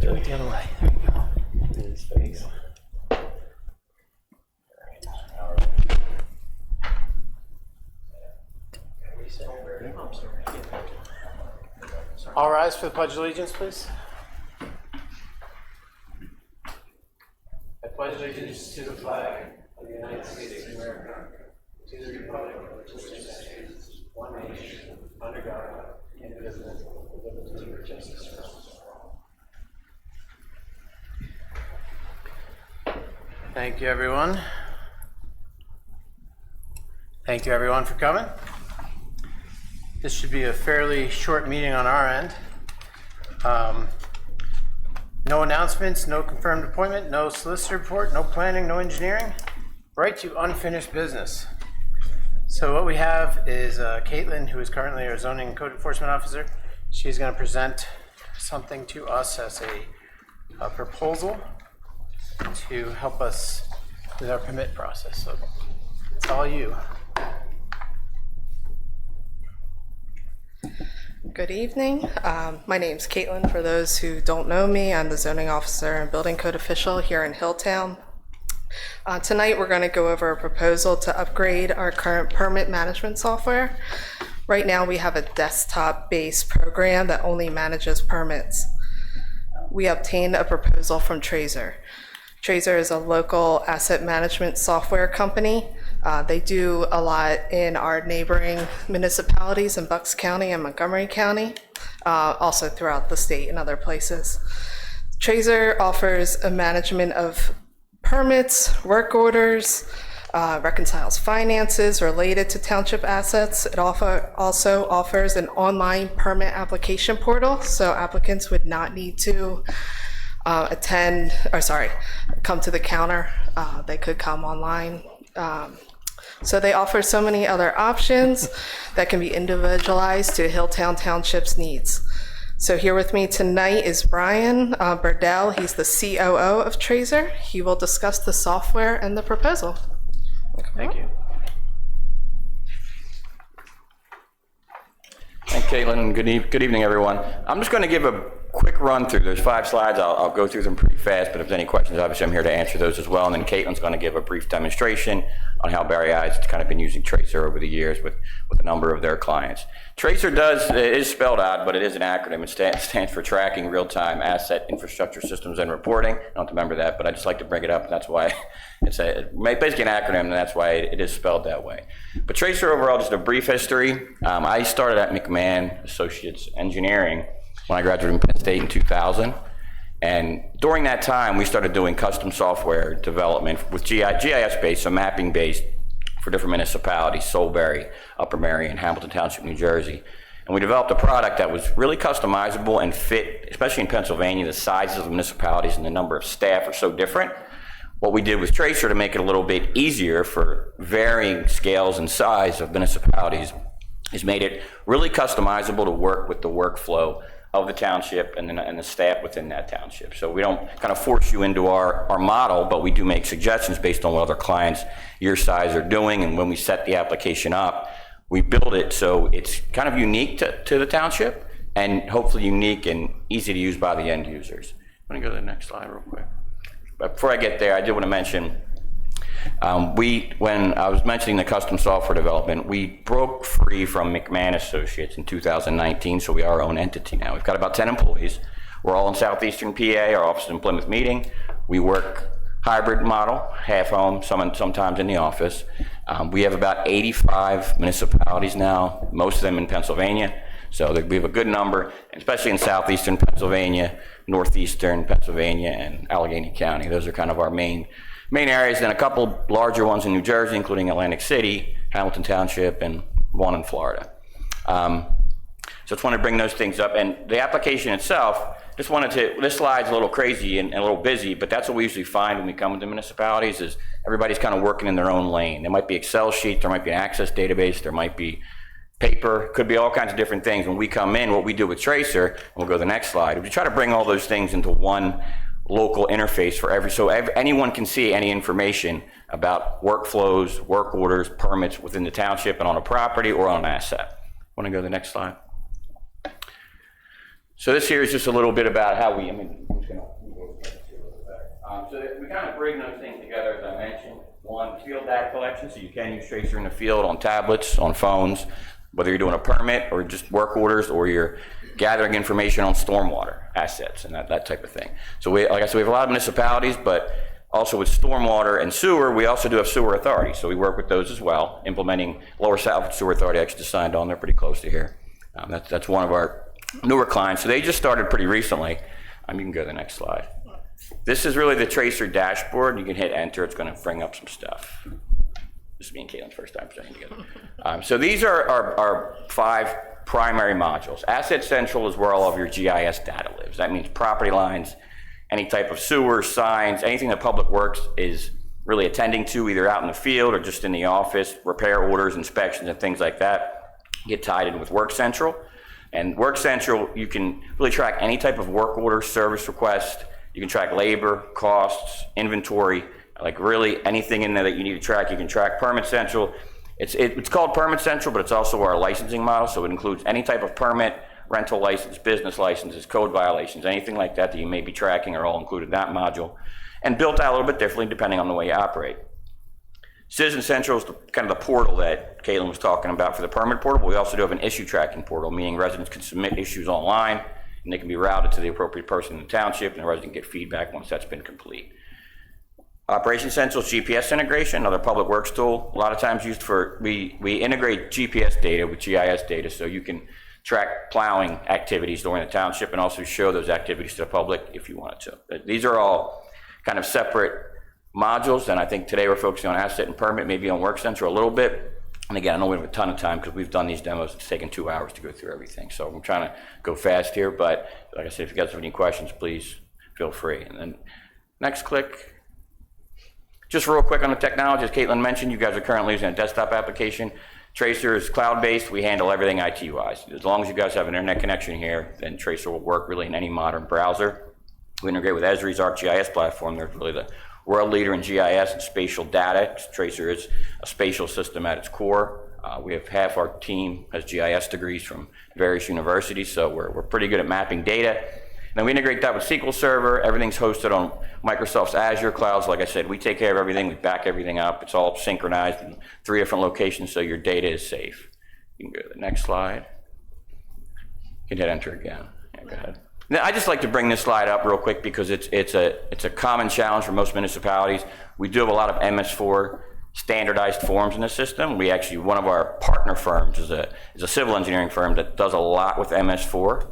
Do it the other way. There you go. In his face. All rise for the Pledge of Allegiance, please. I pledge allegiance to the flag of the United States of America, to the republic which stands one nation, under God, indivisible, with liberty and justice for all. Thank you, everyone. Thank you, everyone, for coming. This should be a fairly short meeting on our end. No announcements, no confirmed appointment, no solicitor report, no planning, no engineering. Right to unfinished business. So what we have is Caitlin, who is currently our zoning and code enforcement officer. She's going to present something to us as a proposal to help us with our permit process. So it's all you. Good evening. My name is Caitlin. For those who don't know me, I'm the zoning officer and building code official here in Hilltown. Tonight we're going to go over a proposal to upgrade our current permit management software. Right now we have a desktop-based program that only manages permits. We obtained a proposal from Tracer. Tracer is a local asset management software company. They do a lot in our neighboring municipalities in Bucks County and Montgomery County, also throughout the state and other places. Tracer offers a management of permits, work orders, reconciles finances related to township assets. It also offers an online permit application portal, so applicants would not need to come to the counter. They could come online. So they offer so many other options that can be individualized to Hilltown Township's needs. So here with me tonight is Brian Burdell. He's the COO of Tracer. He will discuss the software and the proposal. Thank you. Thank you, Caitlin. Good evening, everyone. I'm just going to give a quick run through. There's 5 slides. I'll go through them pretty fast, but if there's any questions, obviously I'm here to answer those as well. And then Caitlin's going to give a brief demonstration on how Barry I's kind of been using Tracer over the years with a number of their clients. Tracer it is spelled out, but it is an acronym. It stands for Tracking Real-Time Asset Infrastructure Systems and Reporting. I don't remember that, but I just like to bring it up, and that's why it's basically an acronym, and that's why it is spelled that way. But Tracer overall, just a brief history. I started at McMahon Associates Engineering when I graduated from Penn State in 2000. And during that time, we started doing custom software development with GIS-based, so mapping-based for different municipalities, Solebury, Upper Merion, Hamilton Township, New Jersey. And we developed a product that was really customizable and fit, especially in Pennsylvania, the sizes of municipalities and the number of staff are so different. What we did with Tracer to make it a little bit easier for varying scales and size of municipalities is made it really customizable to work with the workflow of the township and the staff within that township. So we don't kind of force you into our model, but we do make suggestions based on what other clients your size are doing. And when we set the application up, we build it so it's kind of unique to the township and hopefully unique and easy to use by the end users. I'm gonna go to the next slide real quick. But before I get there, I did want to mention, when I was mentioning the custom software development, we broke free from McMahon Associates in 2019, so we are our own entity now. We've got about 10 employees. We're all in southeastern PA. Our office is in Plymouth Meeting. We work hybrid model, half home, sometimes in the office. We have about 85 municipalities now, most of them in Pennsylvania. So we have a good number, especially in southeastern Pennsylvania, northeastern Pennsylvania, and Allegheny County. Those are kind of our main areas, and a couple larger ones in New Jersey, including Atlantic City, Hamilton Township, and one in Florida. So just wanted to bring those things up. And the application itself, this slide's a little crazy and a little busy, but that's what we usually find when we come to municipalities is everybody's kind of working in their own lane. There might be Excel sheets, there might be an Access database, there might be paper, could be all kinds of different things. When we come in, what we do with Tracer, and we'll go to the next slide, we try to bring all those things into one local interface so anyone can see any information about workflows, work orders, permits within the township and on a property or on an asset. Want to go to the next slide? So this here is just a little bit about how who's going to We kind of bring those things together, as I mentioned. One, field data collection, so you can use Tracer in the field on tablets, on phones, whether you're doing a permit or just work orders, or you're gathering information on stormwater assets and that type of thing. So like I said, we have a lot of municipalities, but also with stormwater and sewer, we also do have sewer authority. So we work with those as well, implementing Lower Salford Sewer Authority. Actually just signed on, they're pretty close to here. That's one of our newer clients. So they just started pretty recently. You can go to the next slide. This is really the Tracer dashboard. You can hit enter, it's going to bring up some stuff. This is me and Caitlin's first time presenting together. So these are our 5 primary modules. Asset Central is where all of your GIS data lives. That means property lines, any type of sewer, signs, anything that Public Works is really attending to, either out in the field or just in the office, repair orders, inspections, and things like that, get tied in with Work Central. And Work Central, you can really track any type of work order, service request. You can track labor, costs, inventory, like really anything in there that you need to track. You can track Permit Central. It's called Permit Central, but it's also our licensing model, so it includes any type of permit, rental license, business licenses, code violations, anything like that that you may be tracking are all included in that module, and built out a little bit differently depending on the way you operate. Citizen Central is kind of the portal that Caitlin was talking about for the permit portal, but we also do have an issue tracking portal, meaning residents can submit issues online, and they can be routed to the appropriate person in the township, and the resident can get feedback once that's been complete. Operations Central is GPS integration, another Public Works tool. A lot of times used for, we integrate GPS data with GIS data, so you can track plowing activities during the township and also show those activities to the public if you wanted to. But these are all kind of separate modules, and I think today we're focusing on asset and permit, maybe on Work Central a little bit. And again, I know we have a ton of time because we've done these demos. It's taken 2 hours to go through everything. So I'm trying to go fast here, but like I said, if you guys have any questions, please feel free. And then next click. Just real quick on the technology, as Caitlin mentioned, you guys are currently using a desktop application. Tracer is cloud-based. We handle everything IT-wise. As long as you guys have an internet connection here, then Tracer will work really in any modern browser. We integrate with Esri's ArcGIS platform. They're really the world leader in GIS and spatial data. Tracer is a spatial system at its core. We have half our team has GIS degrees from various universities, so we're pretty good at mapping data. And then we integrate that with SQL Server. Everything's hosted on Microsoft's Azure clouds. Like I said, we take care of everything. We back everything up. It's all synchronized in 3 different locations, so your data is safe. You can go to the next slide. You can hit enter again. Yeah, go ahead. Now, I just like to bring this slide up real quick because it's a common challenge for most municipalities. We do have a lot of MS4 standardized forms in the system. We actually, one of our partner firms is a civil engineering firm that does a lot with MS4.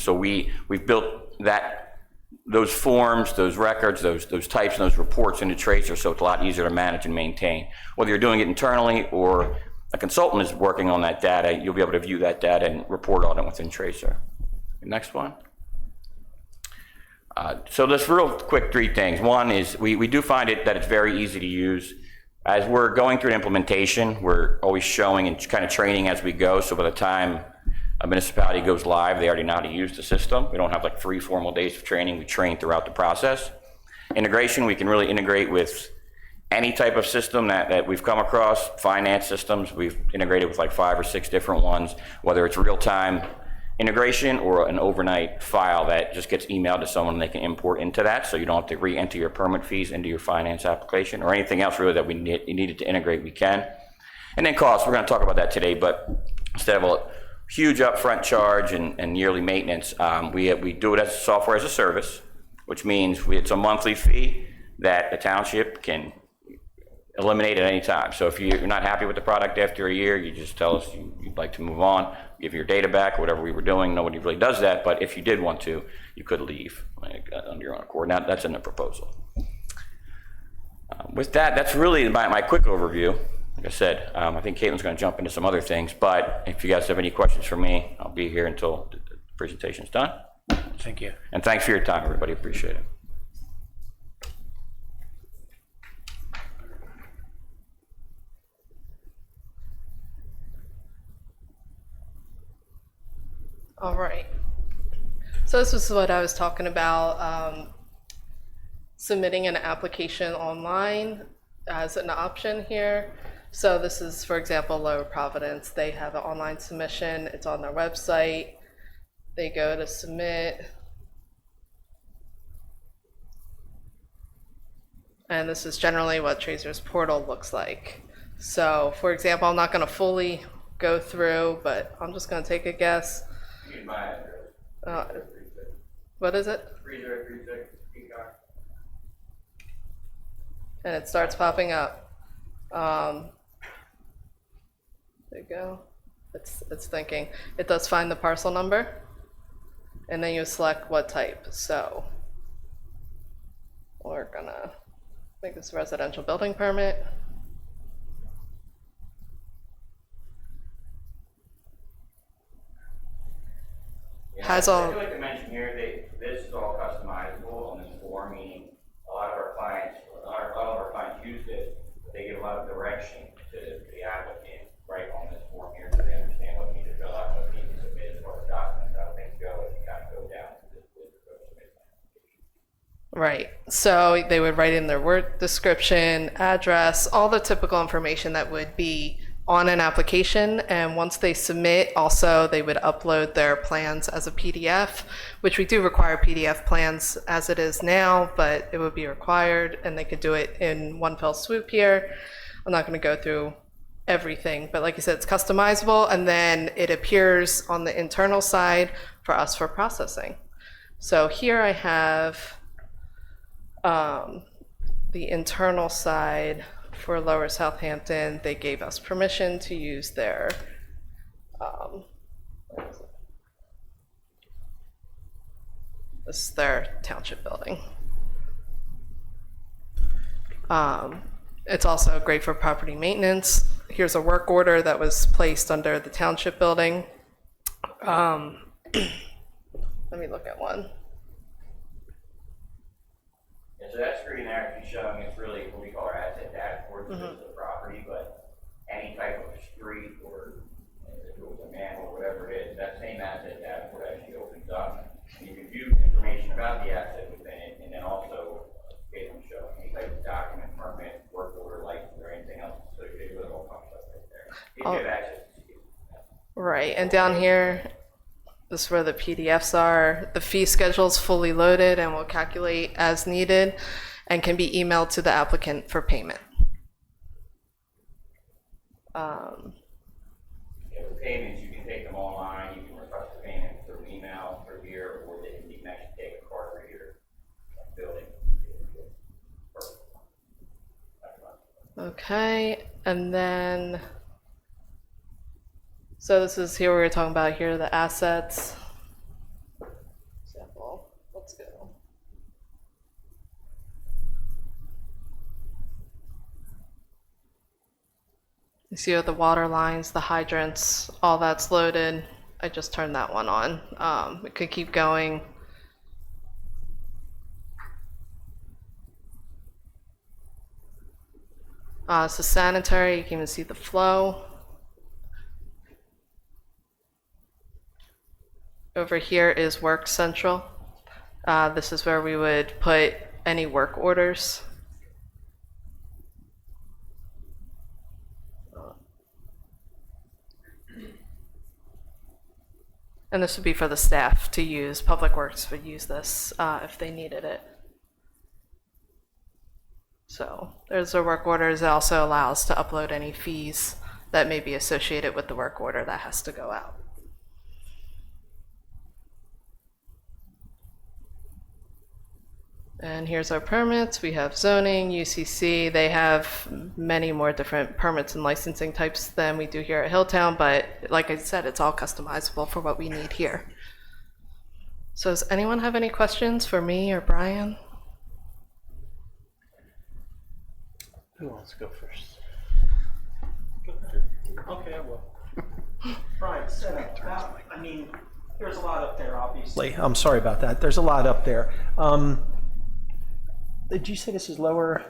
So we've built those forms, those records, those types, and those reports into Tracer, so it's a lot easier to manage and maintain. Whether you're doing it internally or a consultant is working on that data, you'll be able to view that data and report on it within Tracer. Next one. So just real quick 3 things. One is we do find that it's very easy to use. As we're going through an implementation, we're always showing and kind of training as we go, so by the time a municipality goes live, they already know how to use the system. We don't have like 3 formal days of training. We train throughout the process. Integration, we can really integrate with any type of system that we've come across. Finance systems, we've integrated with like 5 or 6 different ones, whether it's real-time integration or an overnight file that just gets emailed to someone and they can import into that, so you don't have to re-enter your permit fees into your finance application or anything else really that you needed to integrate, we can. And then costs, we're going to talk about that today, but instead of a huge upfront charge and yearly maintenance, we do it as software as a service, which means it's a monthly fee that the township can eliminate at any time. So if you're not happy with the product after a year, you just tell us you'd like to move on, give your data back, or whatever we were doing. Nobody really does that, but if you did want to, you could leave on your own accord. Now that's in the proposal. With that, that's really my quick overview. Like I said, I think Caitlin's going to jump into some other things, but if you guys have any questions for me, I'll be here until the presentation's done. Thank you. And thanks for your time, everybody. Appreciate it. All right. So this is what I was talking about, submitting an application online as an option here. So this is, for example, Lower Providence. They have an online submission. It's on their website. They go to submit. And this is generally what Tracer's portal looks like. So, for example, I'm not going to fully go through, but I'm just going to take a guess. What is it? 3036 And it starts popping up. There you go. It's thinking. It does find the parcel number, and then you select what type. So we're gonna make this a residential building permit. Has all. I'd like to mention here that this is all customizable on this form, meaning a lot of our clients use this, but they give a lot of direction to the applicant right on this form here, so they understand what they need to fill out, what they need to submit as far as documents, how things go, as you kind of go down to this list of submit. Right. So they would write in their work description, address, all the typical information that would be on an application. And once they submit, also they would upload their plans as a PDF, which we do require PDF plans as it is now, but it would be required, and they could do it in one fell swoop here. I'm not going to go through everything, but like you said, it's customizable, and then it appears on the internal side for us for processing. So here I have the internal side for Lower Southampton. They gave us permission to use their this is their township building. It's also great for property maintenance. Here's a work order that was placed under the township building. Let me look at one. Yeah, so that screen there actually showing it's really what we call our asset dashboard for the property, but any type of street or if it was a manhole or whatever it is, that same asset dashboard actually opens up and you can view information about the asset within it, and then also it will show any type of document, permit, work order, license, or anything else associated with it all comes up right there. If you have access to it. Right, and down here, this is where the PDFs are. The fee schedule is fully loaded and will calculate as needed and can be emailed to the applicant for payment. For payments, you can take them online, you can request the payment through email, through here, or they can be actually take a card reader, building. Okay, and then, so this is here we were talking about here, the assets. Example, let's go. You see the water lines, the hydrants, all that's loaded. I just turned that one on. We could keep going. So sanitary, you can even see the flow. Over here is Work Central. This is where we would put any work orders. And this would be for the staff to use. Public Works would use this if they needed it. So there's the work orders. It also allows to upload any fees that may be associated with the work order that has to go out. And here's our permits. We have zoning, UCC. They have many more different permits and licensing types than we do here at Hilltown, but like I said, it's all customizable for what we need here. So does anyone have any questions for me or Brian? Who wants to go first? Okay, I will. Right, so, I mean, there's a lot up there, obviously. I'm sorry about that. There's a lot up there. Did you say this is lower?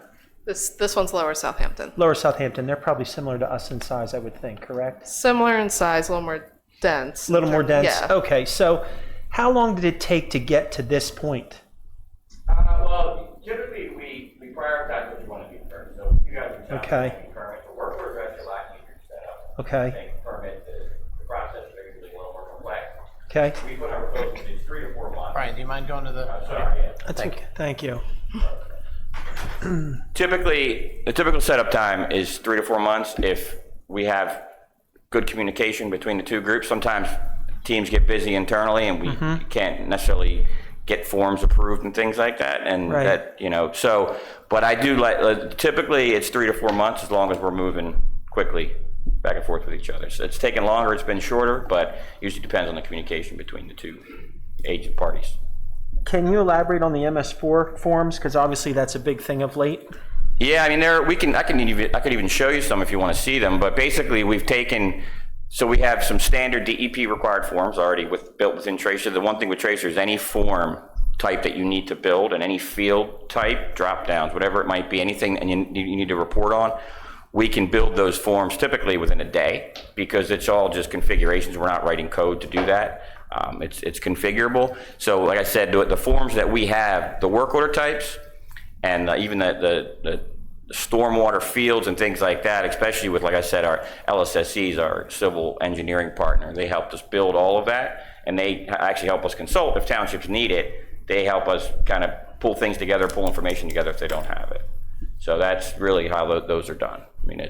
This one's Lower Southampton. Lower Southampton. They're probably similar to us in size, I would think, correct? Similar in size, a little more dense. A little more dense? Yeah. Okay, so how long did it take to get to this point? Well, typically we prioritize what you want to do first. So you guys are Okay. permit for work orders, that's a lot easier to set up. Okay. Think permit, the process is usually a little more complex. Okay. We put our proposals in 3 to 4 months. Brian, do you mind going to the? Sorry, yeah. That's Thank okay. you. Thank you. Typically, the typical setup time is 3 to 4 months if we have good communication between the two groups. Sometimes teams get busy internally and we can't necessarily get forms approved and things like that. And Right. that, so, but I do like, typically it's 3 to 4 months as long as we're moving quickly back and forth with each other. So it's taken longer, it's been shorter, but usually depends on the communication between the two agent parties. Can you elaborate on the MS4 forms? Because obviously that's a big thing of late. Yeah, I mean, I could even show you some if you want to see them, but basically we've taken, so we have some standard DEP required forms already built within Tracer. The one thing with Tracer is any form type that you need to build and any field type, drop downs, whatever it might be, anything and you need to report on, we can build those forms typically within a day because it's all just configurations. We're not writing code to do that. It's configurable. So like I said, the forms that we have, the work order types, and even the stormwater fields and things like that, especially with, like I said, our LSSEs, our civil engineering partner, they helped us build all of that, and they actually help us consult if townships need it. They help us kind of pull things together, pull information together if they don't have it. So that's really how those are done. I mean,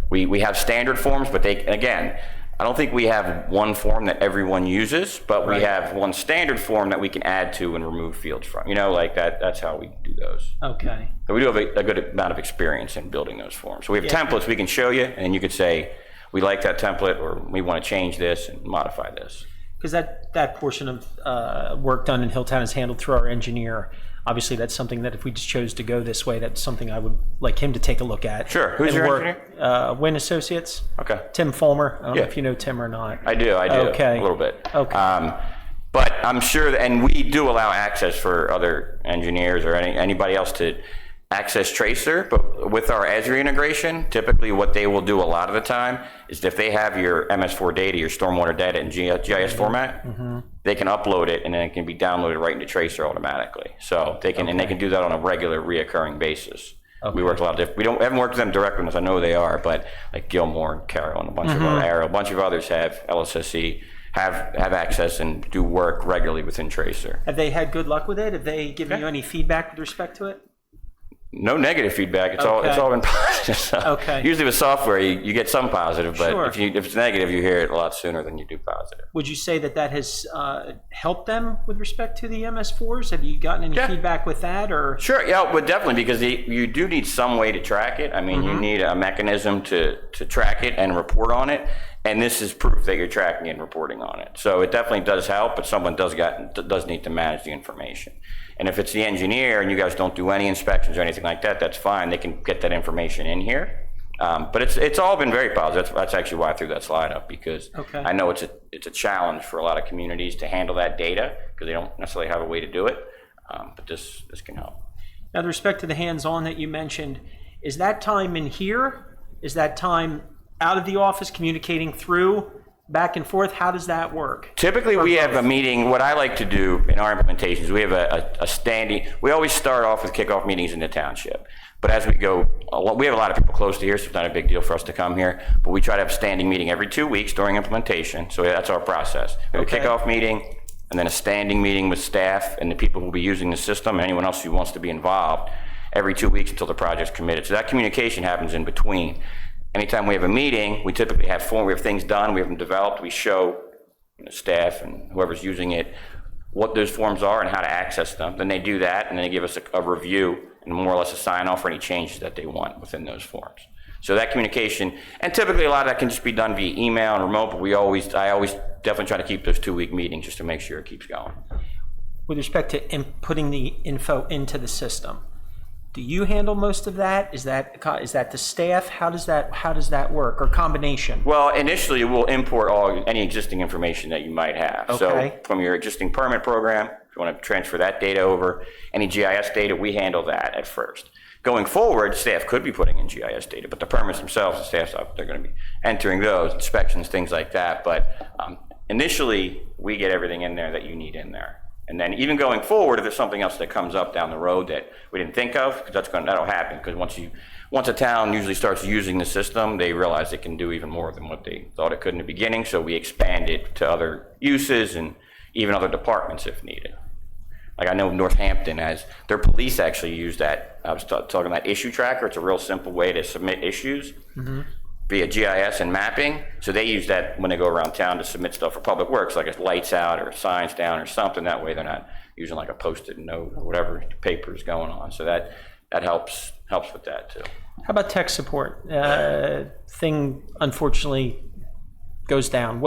we have standard forms, but again, I don't think we have one form that everyone uses, but we have one standard form that we can add to and remove fields from. Like that. That's how we do those. Okay. So we do have a good amount of experience in building those forms. So we have templates we can show you, and you could say, we like that template, or we want to change this and modify this. Because that portion of work done in Hilltown is handled through our engineer. Obviously, that's something that if we just chose to go this way, that's something I would like him to take a look at. Sure. Who's and your work, engineer? Wynn Associates. Okay. Tim Fulmer. I don't know if you know Tim or not. I do. Okay. A little bit. Okay. But I'm sure, and we do allow access for other engineers or anybody else to access Tracer, but with our Esri integration, typically what they will do a lot of the time is if they have your MS4 data, your stormwater data in GIS format, they can upload it and then it can be downloaded right into Tracer automatically. So they can, and they can do that on a regular reoccurring basis. We work a lot of different, haven't worked with them directly on this, I know they are, but like Gilmore and Carroll and a bunch of other, Arrow, a bunch of others have LSSE, have access and do work regularly within Tracer. Have they had good luck with it? Have they given you any feedback with respect to it? No negative feedback. It's all been positive. So usually with software, you get some positive, but if it's negative, you hear it a lot sooner than you do positive. Would you say that has helped them with respect to the MS4s? Have you gotten any feedback with that, or? Sure, yeah, but definitely, because you do need some way to track it. I mean, you need a mechanism to track it and report on it, and this is proof that you're tracking and reporting on it. So it definitely does help, but someone does need to manage the information. And if it's the engineer and you guys don't do any inspections or anything like that, that's fine. They can get that information in here. But it's all been very positive. That's actually why I threw that slide up, because I know it's a challenge for a lot of communities to handle that data because they don't necessarily have a way to do it. But this can help. Now, with respect to the hands-on that you mentioned, is that time in here? Is that time out of the office communicating through? Back and forth, how does that work? Typically, we have a meeting. What I like to do in our implementations, we have a standing, we always start off with kickoff meetings in the township. But as we go, we have a lot of people close to here, so it's not a big deal for us to come here. But we try to have a standing meeting every 2 weeks during implementation. So that's our process. We have a kickoff meeting, and then a standing meeting with staff and the people who will be using the system, and anyone else who wants to be involved, every 2 weeks until the project's committed. So that communication happens in between. Anytime we have a meeting, we typically have things done, we have them developed, we show staff and whoever's using it what those forms are and how to access them. Then they do that, and then they give us a review and more or less a sign off for any changes that they want within those forms. So that communication, and typically a lot of that can just be done via email and remote, but I always definitely try to keep those 2 week meetings just to make sure it keeps going. With respect to putting the info into the system, do you handle most of that? Is that the staff? How does that work, or combination? Well, initially we'll import any existing information that you might have. So from your existing permit program, if you want to transfer that data over, any GIS data, we handle that at first. Going forward, staff could be putting in GIS data, but the permits themselves, the staff's up, they're going to be entering those, inspections, things like that. But initially, we get everything in there that you need in there. And then even going forward, if there's something else that comes up down the road that we didn't think of, because that'll happen. Because once a town usually starts using the system, they realize it can do even more than what they thought it could in the beginning. So we expand it to other uses and even other departments if needed. Like I know Northampton has, their police actually use that. I was talking about issue tracker. It's a real simple way to submit issues via GIS and mapping. So they use that when they go around town to submit stuff for public works, like if lights out or signs down or something. That way they're not using like a Post-it note or whatever paper is going on. So that helps with that too. How about tech support? Thing unfortunately goes down.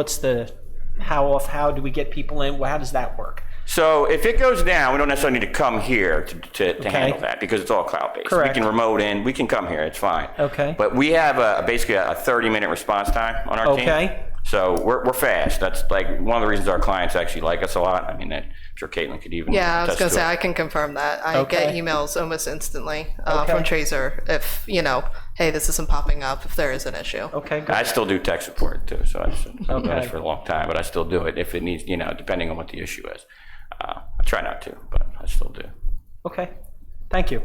How do we get people in? How does that work? So if it goes down, we don't necessarily need to come here to handle that because it's all cloud-based. Correct. We can remote in, we can come here, it's fine. Okay. But we have basically a 30-minute response time on our team. Okay. So we're fast. That's like one of the reasons our clients actually like us a lot. I mean, I'm sure Caitlin could even Yeah, I was attest gonna to say, it. I can confirm that. I get Okay. emails almost instantly Okay. from Tracer if, hey, this isn't popping up, if there is an issue. Okay, good. I still do tech support too, so I've done Okay. this for a long time, but I still do it if it needs, depending on what the issue is. I try not to, but I still do. Okay, thank you.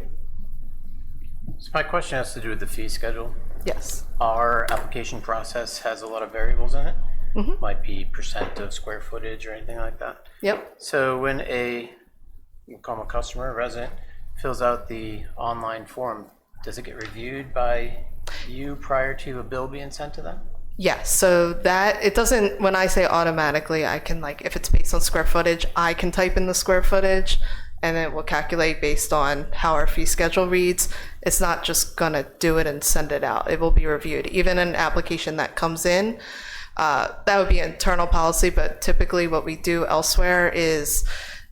So my question has to do with the fee schedule. Yes. Our application process has a lot of variables in it. Might be percent of square footage or anything like that. Yep. So when you call them a customer, a resident, fills out the online form, does it get reviewed by you prior to a bill being sent to them? Yes, so that, it doesn't, when I say automatically, I can if it's based on square footage, I can type in the square footage and it will calculate based on how our fee schedule reads. It's not just gonna do it and send it out. It will be reviewed. Even an application that comes in, that would be internal policy, but typically what we do elsewhere is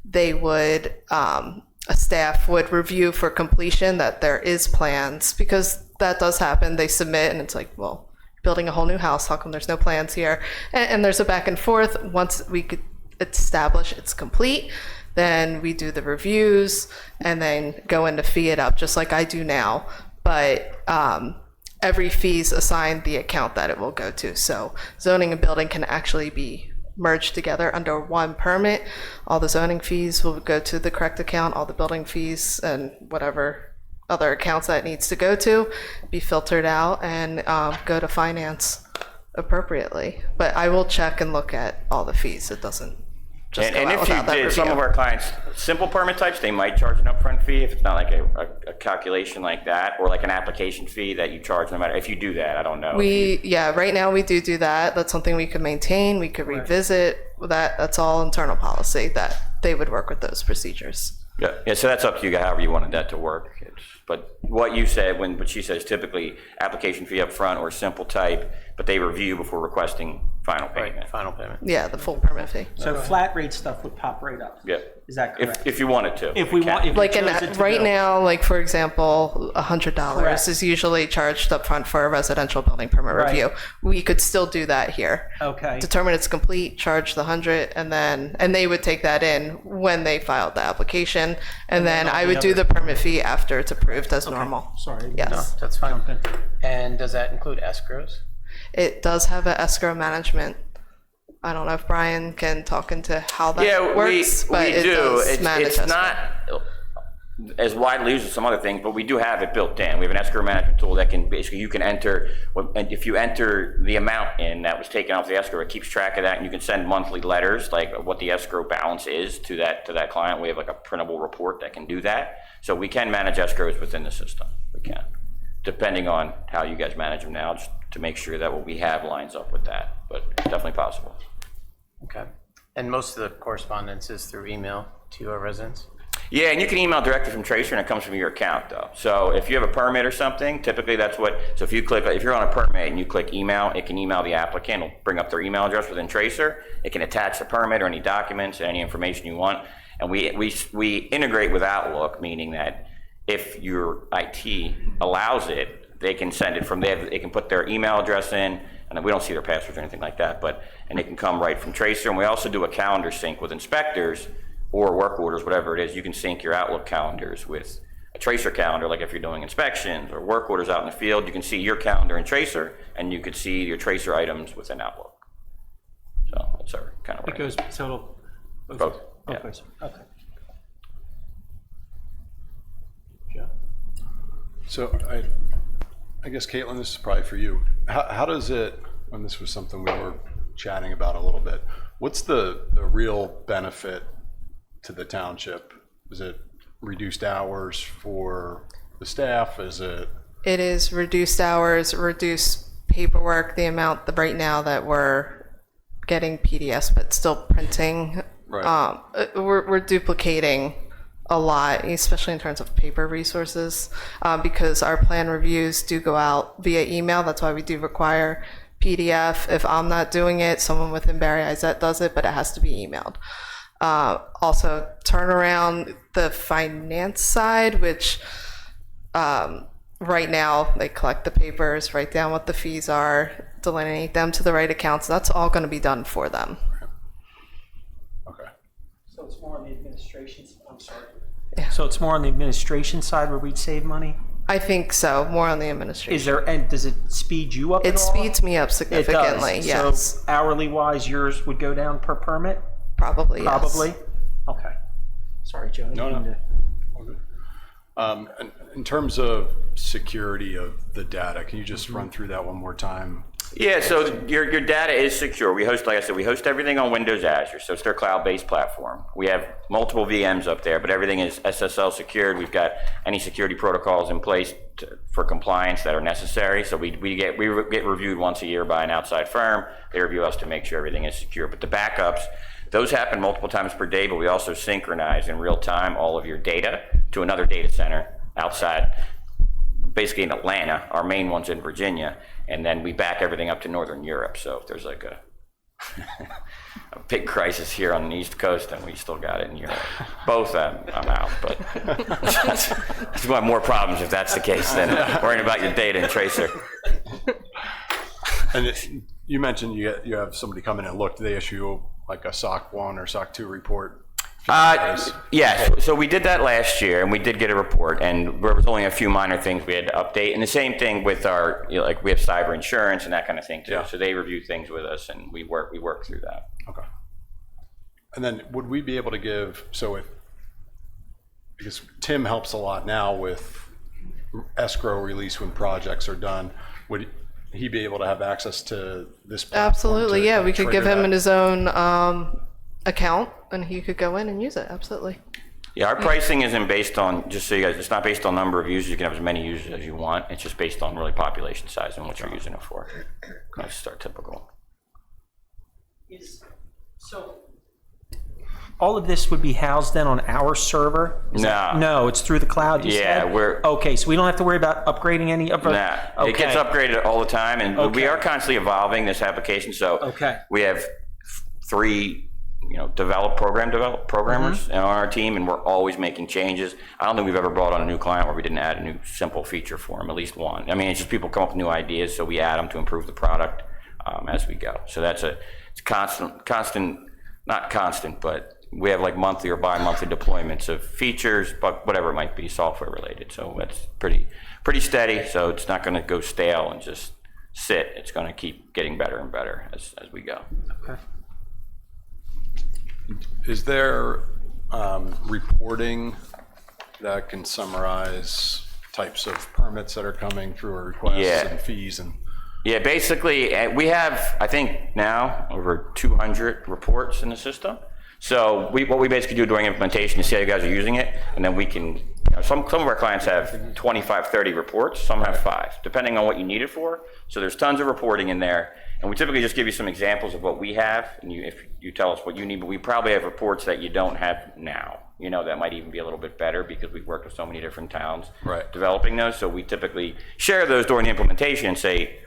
they would, a staff would review for completion that there is plans, because that does happen. They submit and it's like, well, building a whole new house, how come there's no plans here? And there's a back and forth. Once we could establish it's complete, then we do the reviews and then go in to fee it up, just like I do now. But every fee's assigned the account that it will go to. So zoning and building can actually be merged together under one permit. All the zoning fees will go to the correct account, all the building fees and whatever other accounts that it needs to go to be filtered out and go to finance appropriately. But I will check and look at all the fees. It doesn't just go And out if you without that did, some review. of our clients, simple permit types, they might charge an upfront fee if it's not like a calculation like that, or like an application fee that you charge no matter, if you do that, I don't know. Right now we do that. That's something we could maintain. We could revisit that. That's all internal policy that they would work with those procedures. Yeah, so that's up to you, however you wanted that to work. But what you said, what she says, typically application fee up front or simple type, but they review before requesting final payment. Final payment. Yeah, the full permit fee. So flat rate stuff would pop right up. Yeah. Is that correct? If you wanted to. If we want, if we Like chose it to right go. now, like for example, $100 Correct. is usually charged up front for a residential building permit Right. review. We could still do that here. Okay. Determine it's complete, charge the 100, and they would take that in when they filed the application, and then I would do the permit fee after it's approved as normal. Sorry. Yes. That's fine. Jump in. And does that include escrows? It does have an escrow management. I don't know if Brian can talk into how that Yeah, works, but we it do. does manage It's escrow. not as widely used as some other things, but we do have it built in. We have an escrow management tool that can basically, you can enter, and if you enter the amount in that was taken off the escrow, it keeps track of that, and you can send monthly letters, like what the escrow balance is to that client. We have like a printable report that can do that. So we can manage escrows within the system. We can, depending on how you guys manage them now, just to make sure that what we have lines up with that, but it's definitely possible. Okay. And most of the correspondence is through email to our residents? Yeah, and you can email directly from Tracer, and it comes from your account, though. So if you have a permit or something, typically that's what, so if you're on a permit and you click email, it can email the applicant, it'll bring up their email address within Tracer. It can attach the permit or any documents, any information you want. And we integrate with Outlook, meaning that if your IT allows it, they can send it from there. They can put their email address in, and then we don't see their passwords or anything like that, and it can come right from Tracer. And we also do a calendar sync with inspectors or work orders, whatever it is. You can sync your Outlook calendars with a Tracer calendar, like if you're doing inspections or work orders out in the field, you can see your calendar in Tracer, and you could see your Tracer items within Outlook. So that's our kind of It goes, so it'll. Both, yeah. Both ways. Okay. So I guess, Caitlin, this is probably for you. How does it, and this was something we were chatting about a little bit, what's the real benefit to the township Is it reduced hours for the staff? Is it? It is reduced hours, reduced paperwork, the amount that right now that we're getting PDFs, but still printing. Right. We're duplicating a lot, especially in terms of paper resources, because our plan reviews do go out via email. That's why we do require PDF. If I'm not doing it, someone within Barry Izette does it, but it has to be emailed. Also, turnaround the finance side, which right now they collect the papers, write down what the fees are, delineate them to the right accounts. That's all going to be done for them. Okay. So it's more on the administration, I'm sorry. Yeah. So it's more on the administration side where we'd save money? I think so, more on the administration. Is there, and does it speed you up at It all? speeds me up It significantly, does. yes. So hourly wise, yours would go down per permit? Probably, yes. Probably? Okay. Sorry, Joe. I No, didn't mean no. to- All good. And in terms of security of the data, can you just run through that one more time? Yeah, so your data is secure. We host, like I said, we host everything on Windows Azure, so it's their cloud-based platform. We have multiple VMs up there, but everything is SSL secured. We've got any security protocols in place for compliance that are necessary. So we get reviewed once a year by an outside firm. They review us to make sure everything is secure. But the backups, those happen multiple times per day, but we also synchronize in real time all of your data to another data center outside, basically in Atlanta. Our main one's in Virginia, and then we back everything up to Northern Europe. So if there's like a big crisis here on the East Coast, then we still got it in Europe. Both, I'm out, but that's going to have more problems if that's the case than worrying about your data and tracer. And you mentioned you have somebody come in and look. Do they issue like a SOC 1 or SOC 2 report? Yeah, so we did that last year, and we did get a report, and there was only a few minor things we had to update. And the same thing with our, like we have cyber insurance and that kind of thing too. Yeah. So they review things with us, and we work through that. Okay. And then would we be able to give, because Tim helps a lot now with escrow release when projects are done, would he be able to have access to this platform? Absolutely, to yeah. We could trigger give him that? in his own account, and he could go in and use it. Absolutely. Yeah, our pricing isn't based on, just so you guys, it's not based on number of users. You can have as many users as you want. It's just based on really population size and what you're using it for. That's just our typical. So all of this would be housed then on our server? No, it's through the cloud, you Yeah, said? we're- Okay, so we don't have to worry about upgrading any of our... Nah, it gets upgraded all the time, and we Okay. are constantly evolving this application. So Okay. we have 3, programmers on our team, and we're always making changes. I don't think we've ever brought on a new client where we didn't add a new simple feature for them, at least one. I mean, it's just people come up with new ideas, so we add them to improve the product as we go. So it's constant, not constant, but we have like monthly or bi-monthly deployments of features, but whatever it might be, software related. So that's pretty steady. So it's not going to go stale and just sit. It's going to keep getting better and better as we go. Okay. Is there reporting that can summarize types of permits that are coming through or requests Yeah. and fees and? Yeah, basically, we have, I think now, over 200 reports in the system. So what we basically do during implementation is see how you guys are using it, and then we can, some of our clients have 25, 30 reports, some have 5, depending on what you need it for. So there's tons of reporting in there, and we typically just give you some examples of what we have, and if you tell us what you need, but we probably have reports that you don't have now. That might even be a little bit better because we've worked with so many different towns developing those. So we typically share those during the implementation and say,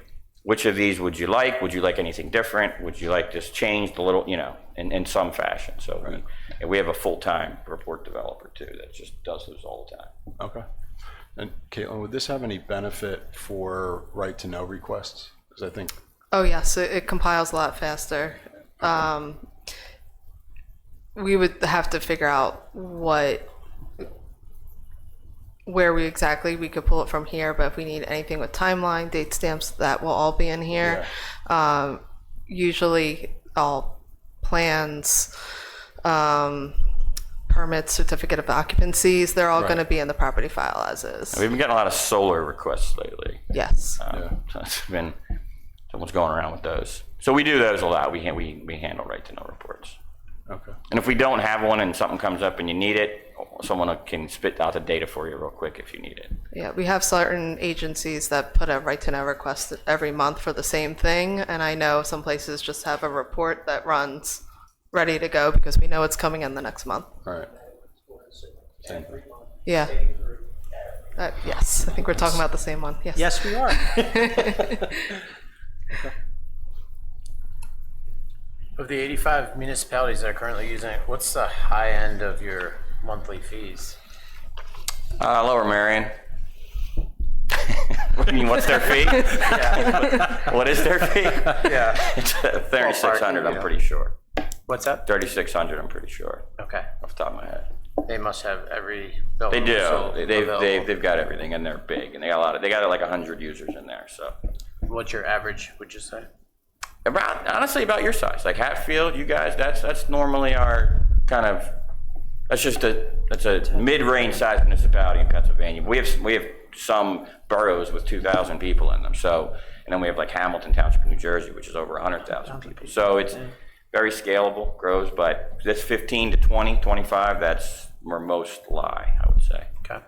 which of these would you like? Would you like anything different? Would you like this changed a little, in some fashion? So we have a full-time report developer too that just does those all the time. Okay. And Caitlin, would this have any benefit for right-to-know requests? Because I think. Oh yes, it compiles a lot faster. We would have to figure out where we could pull it from here, but if we need anything with timeline, date stamps, that will all be in here. Yeah. Usually all plans, permits, certificate of occupancies, they're all going to be in the property file as is. We've been getting a lot of solar requests lately. Yes. So it's been, someone's going around with those. So we do those a lot. We handle right-to-know reports. Okay. And if we don't have one and something comes up and you need it, someone can spit out the data for you real quick if you need it. Yeah, we have certain agencies that put a right to know request every month for the same thing, and I know some places just have a report that runs ready to go because we know it's coming in the next month. All right. Yeah. Yes, I think we're talking about the same one, yes. Yes, we are. Of the 85 municipalities that are currently using it, what's the high end of your monthly fees? Lower Marion. What do you mean, what's their fee? What is their fee? Yeah. It's 3,600, I'm yeah. pretty sure. What's that? 3,600, I'm pretty sure, Okay. off the top of my head. They must have every bill. They do. available. They've got everything, and they're big, and they got a lot of. They got like 100 users in there. So, What's your average, would you say? honestly, about your size, like Hatfield, you guys, that's normally our kind of. That's a mid-range size municipality in Pennsylvania. We have some boroughs with 2,000 people in them. So, and then we have like Hamilton Township, New Jersey, which is over 100,000 people. So it's very scalable, grows, but this 15 to 20, 25, that's where most lie, I would say. Okay.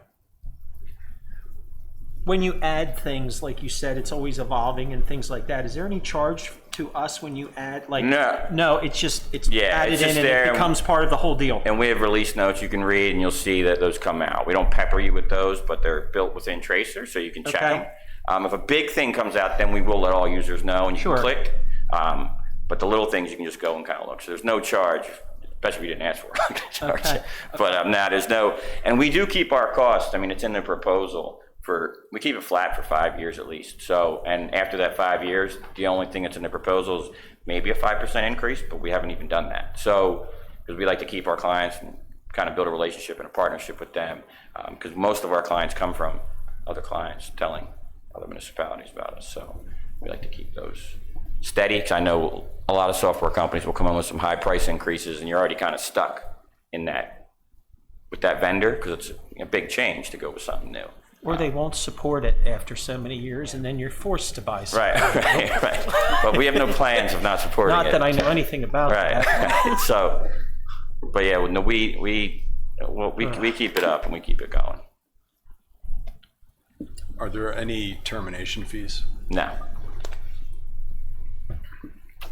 When you add things, like you said, it's always evolving and things like that. Is there any charge to us when you add, like? No. It's Yeah, added it's just in and there. it becomes part of the whole deal. And we have release notes you can read, and you'll see that those come out. We don't pepper you with those, but they're built within Tracer, so you can check Okay. them. If a big thing comes out, then we will let all users know, and you Sure. can click. But the little things, you can just go and kind of look. So there's no charge, especially if you didn't ask for it. I'm gonna charge Okay. you. But no, there's no, and we do keep our costs. I mean, it's in the proposal. We keep it flat for 5 years at least. So, and after that 5 years, the only thing that's in the proposal is maybe a 5% increase, but we haven't even done that. So, because we like to keep our clients and kind of build a relationship and a partnership with them, because most of our clients come from other clients telling other municipalities about us. So, we like to keep those steady, because I know a lot of software companies will come in with some high price increases, and you're already kind of stuck in that with that vendor, because it's a big change to go with something new. Or they won't support it after so many years, and then you're forced to buy something. Right. But we have no plans of not supporting it. Not that I know anything about that. Right. So, but yeah, no, we keep it up and we keep it going. Are there any termination fees? No.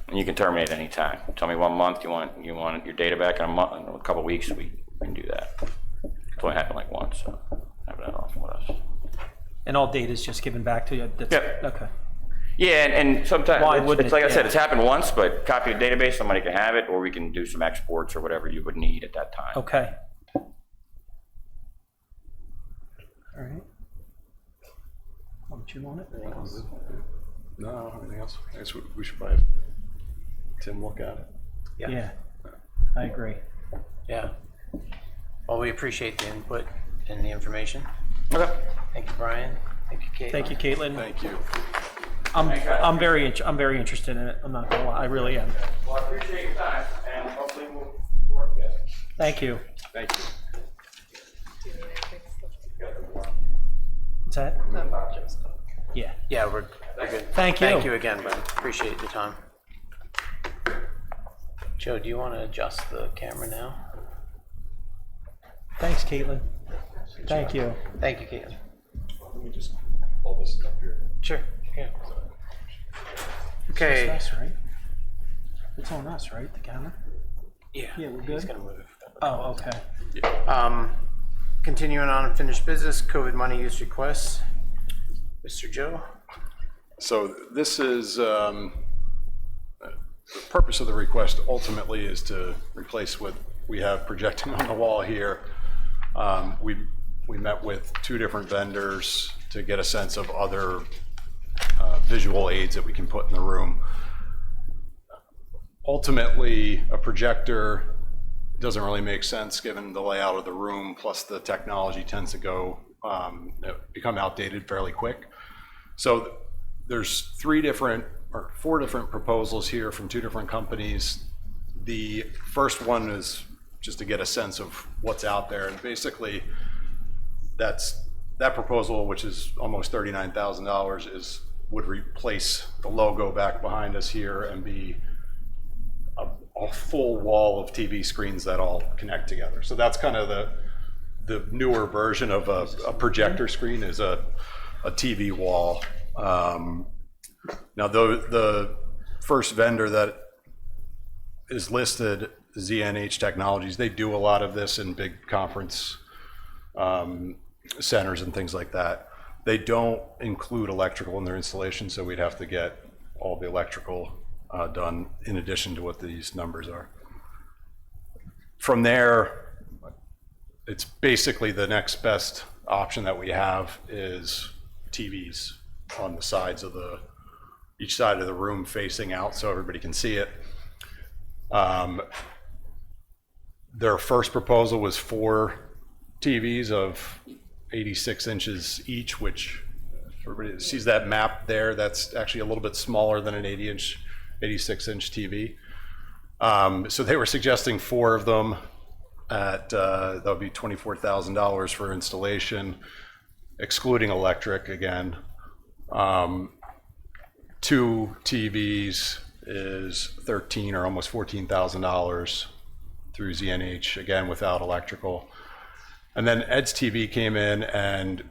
And you can terminate any time. Tell me 1 month you want your data back in a couple of weeks, we can do that. It's only happened like once, so have that often with us. And all data is just given back to you? Yep. Okay. Yeah, and sometimes, Why wouldn't it's like it? I said, Yeah. it's happened once, but copy the database, somebody can have it, or we can do some exports or whatever you would need at that time. Okay. All right. Don't you want it? No, anything else? I guess we should probably have Tim look at it. Yeah. I agree. Yeah. Well, we appreciate the input and the information. Okay. Thank you, Brian. Thank you, Kate. Thank you, Caitlin. Thank you. I'm very interested in it. I'm not gonna lie, I really am. Well, I appreciate your time, and hopefully we'll work together. Thank you. Thank you. What's that? Yeah. Yeah, we're good. Thank you. Thank you again, Brian. Appreciate your time. Joe, do you want to adjust the camera now? Thanks, Caitlin. Thank you. Thank you, Caitlin. Let me just pull this up here. Sure. Yeah. It's Okay. us, right? It's on us, right? The camera? Yeah. Yeah, we're He's good? gonna move. Oh, okay. Continuing on unfinished business, COVID money use requests. Mr. Joe? So this is, the purpose of the request ultimately is to replace what we have projecting on the wall here. We met with 2 different vendors to get a sense of other visual aids that we can put in the room. Ultimately, a projector doesn't really make sense given the layout of the room, plus the technology tends to become outdated fairly quick. So there's 4 different proposals here from 2 different companies. The first one is just to get a sense of what's out there, and basically that proposal, which is almost $39,000, would replace the logo back behind us here and be a full wall of TV screens that all connect together. So that's kind of the newer version of a projector screen is a TV wall. Now, the first vendor that is listed, ZNH Technologies, they do a lot of this in big conference centers and things like that. They don't include electrical in their installation, so we'd have to get all the electrical done in addition to what these numbers are. From there, it's basically the next best option that we have is TVs on the sides of each side of the room facing out so everybody can see it. Their first proposal was 4 TVs of 86 inches each, which everybody sees that map there. That's actually a little bit smaller than an 86-inch TV. So they were suggesting 4 of them at, that would be $24,000 for installation, excluding electric again. 2 TVs is $13,000 or almost $14,000 through ZNH, again without electrical. And then Ed's TV came in, and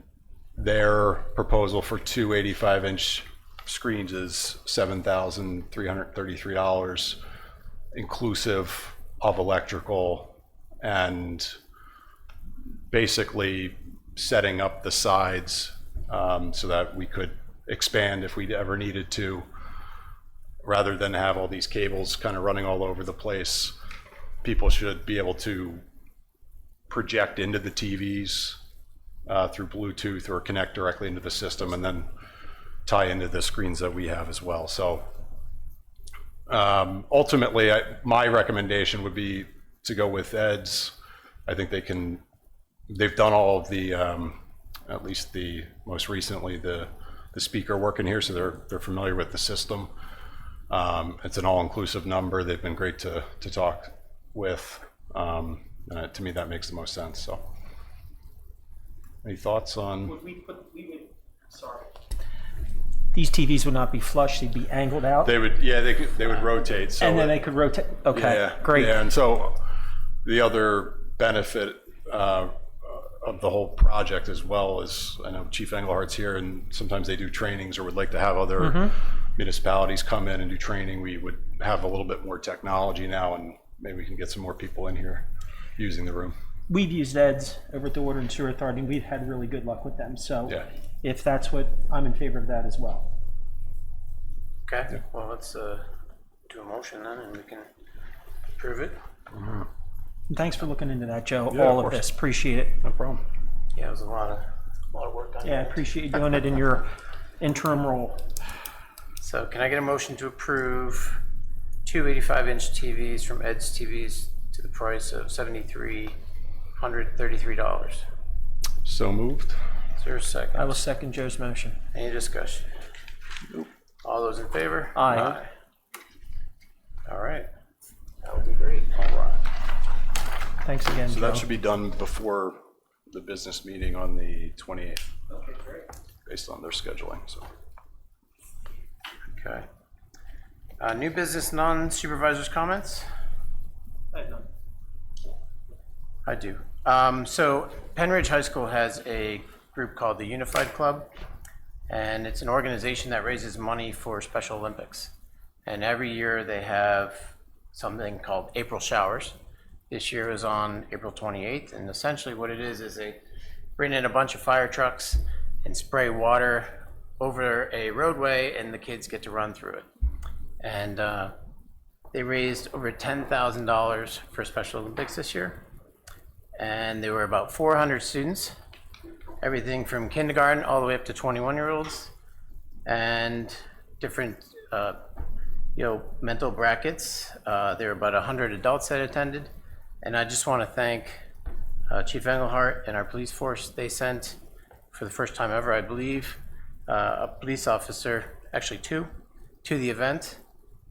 their proposal for 2 85-inch screens is $7,333, inclusive of electrical, and basically setting up the sides so that we could expand if we ever needed to, rather than have all these cables kind of running all over the place. People should be able to project into the TVs through Bluetooth or connect directly into the system and then tie into the screens that we have as well. So ultimately, my recommendation would be to go with Ed's. I think they've done all of the, at least the most recently, the speaker work in here, so they're familiar with the system. It's an all-inclusive number. They've been great to talk with. And to me, that makes the most sense. So, any thoughts on? These TVs would not be flush, they'd be angled out? They would, yeah, they would rotate. So And then they could rotate, okay, yeah, great. Yeah, and so the other benefit of the whole project, as well as, I know Chief Englehart's here, and sometimes they do trainings or would like to have other municipalities come in and do training. We would have a little bit more technology now, and maybe we can get some more people in here using the room. We've used Ed's over at the Water and Sewer Authority. We've had really good luck with them. So Yeah. if that's what, I'm in favor of that as well. Okay, well, let's do a motion then, and we can approve it. And thanks for looking into that, Joe. Yeah, All of of course. this, appreciate it. No problem. Yeah, it was a lot of work done. Yeah, I appreciate you doing it in your interim role. So can I get a motion to approve 2 85-inch TVs from Ed's TVs to the price of $7,333? So moved. Is there a second? I will second Joe's motion. Any discussion? All those in favor? Aye. All right. That would be great. All right. Thanks again, So Joe. that should be done before the business meeting on the 28th. Okay, great. Based on their scheduling. So. Okay. New business, non-supervisors comments? I have none. I do. So Penridge High School has a group called the Unified Club, and it's an organization that raises money for Special Olympics. And every year they have something called April Showers. This year is on April 28th, and essentially what it is they bring in a bunch of fire trucks and spray water over a roadway, and the kids get to run through it. And they raised over $10,000 for Special Olympics this year. And there were about 400 students, everything from kindergarten all the way up to 21-year-olds, and different mental brackets. There were about 100 adults that attended. And I just want to thank Chief Engelhardt and our police force. They sent, for the first time ever, I believe, a police officer, actually 2, to the event.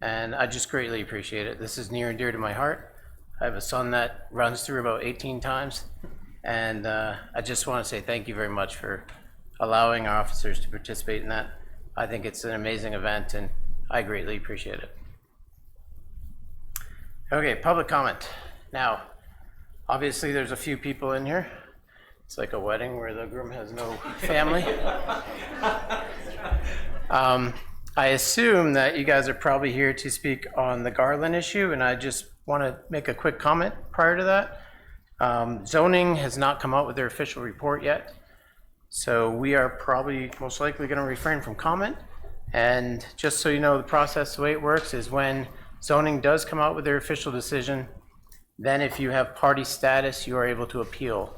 And I just greatly appreciate it. This is near and dear to my heart. I have a son that runs through about 18 times. And I just want to say thank you very much for allowing our officers to participate in that. I think it's an amazing event, and I greatly appreciate it. Okay, public comment. Now, obviously there's a few people in here. It's like a wedding where the groom has no family. I assume that you guys are probably here to speak on the Garland issue, and I just want to make a quick comment prior to that. Zoning has not come out with their official report yet, so we are probably most likely going to refrain from comment. And just so you know, the process, the way it works is when zoning does come out with their official decision, then if you have party status, you are able to appeal.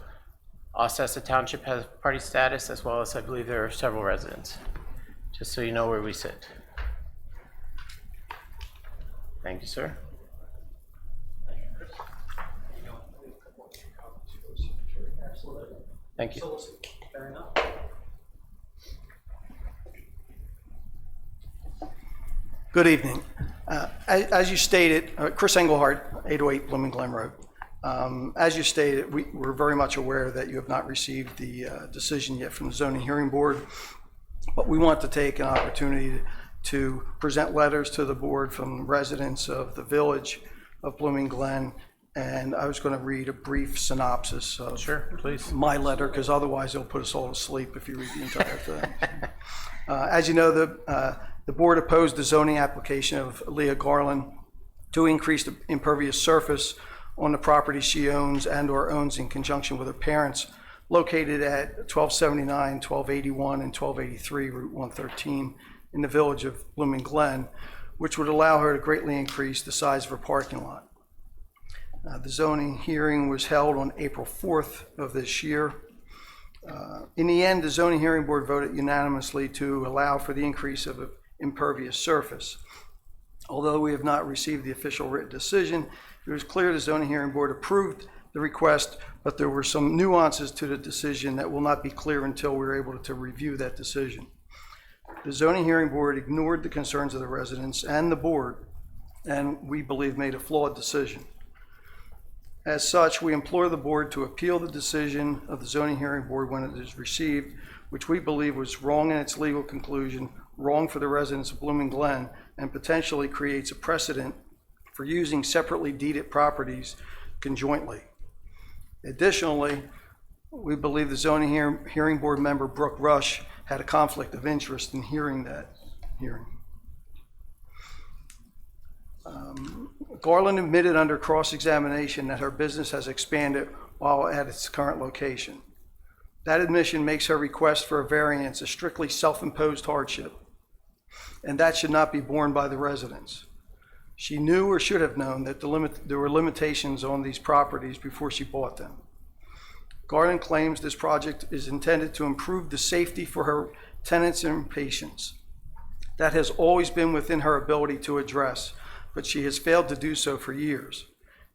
Osceola Township has party status, as well as I believe there are several residents. Just so you know where we sit. Thank you, sir. Thank you. Good evening. As you stated, Chris Engelhardt, 808 Blooming Glen Road. As you stated, we're very much aware that you have not received the decision yet from the Zoning Hearing Board, but we want to take an opportunity to present letters to the board from residents of the village of Blooming Glen, and I was going to read a brief synopsis of Sure, please. my letter, because otherwise they'll put us all to sleep if you read the entire thing. As you know, the board opposed the zoning application of Leah Garland to increase the impervious surface on the property she owns and or owns in conjunction with her parents, located at 1279, 1281, and 1283 Route 113 in the village of Blooming Glen, which would allow her to greatly increase the size of her parking lot. The zoning hearing was held on April 4th of this year. In the end, the zoning hearing board voted unanimously to allow for the increase of impervious surface. Although we have not received the official written decision, it was clear the zoning hearing board approved the request, but there were some nuances to the decision that will not be clear until we're able to review that decision. The zoning hearing board ignored the concerns of the residents and the board, and we believe made a flawed decision. As such, we implore the board to appeal the decision of the zoning hearing board when it is received, which we believe was wrong in its legal conclusion, wrong for the residents of Blooming Glen, and potentially creates a precedent for using separately deeded properties conjointly. Additionally, we believe the zoning hearing board member Brooke Rush had a conflict of interest in hearing that hearing. Garland admitted under cross-examination that her business has expanded while at its current location. That admission makes her request for a variance a strictly self-imposed hardship, and that should not be borne by the residents. She knew or should have known that there were limitations on these properties before she bought them. Garland claims this project is intended to improve the safety for her tenants and patients. That has always been within her ability to address, but she has failed to do so for years.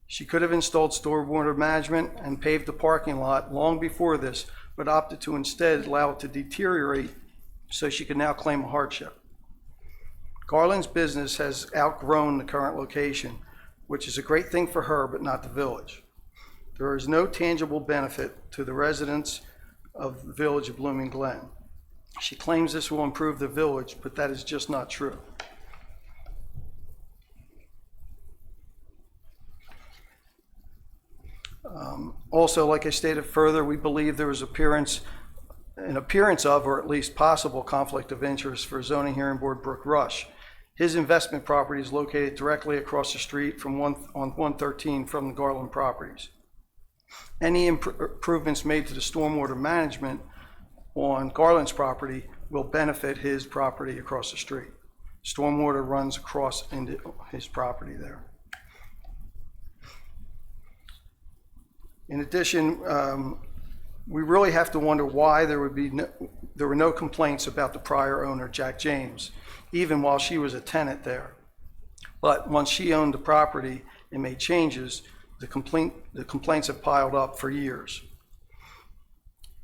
She could have installed stormwater management and paved the parking lot long before this, but opted to instead allow it to deteriorate so she can now claim a hardship. Garland's business has outgrown the current location, which is a great thing for her, but not the village. There is no tangible benefit to the residents of the village of Blooming Glen. She claims this will improve the village, but that is just not true. Also, like I stated further, we believe there was an appearance of, or at least possible conflict of interest for zoning hearing board Brooke Rush. His investment property is located directly across the street on 113 from the Garland properties. Any improvements made to the stormwater management on Garland's property will benefit his property across the street. Stormwater runs across into his property there. In addition, we really have to wonder why there were no complaints about the prior owner, Jack James, even while she was a tenant there. But once she owned the property and made changes, the complaints have piled up for years.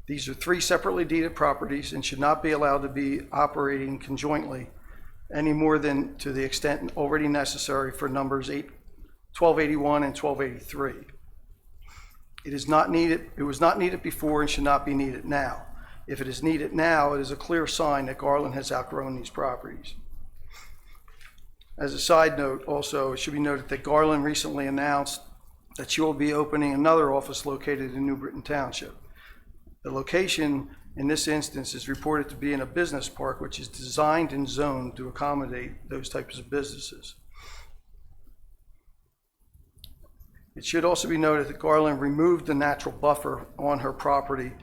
These are 3 separately deeded properties and should not be allowed to be operating conjointly any more than to the extent already necessary for numbers 1281 and 1283. It was not needed before and should not be needed now. If it is needed now, it is a clear sign that Garland has outgrown these properties. As a side note, also, it should be noted that Garland recently announced that she will be opening another office located in New Britain Township. The location in this instance is reported to be in a business park, which is designed and zoned to accommodate those types of businesses. It should also be noted that Garland removed the natural buffer on her property,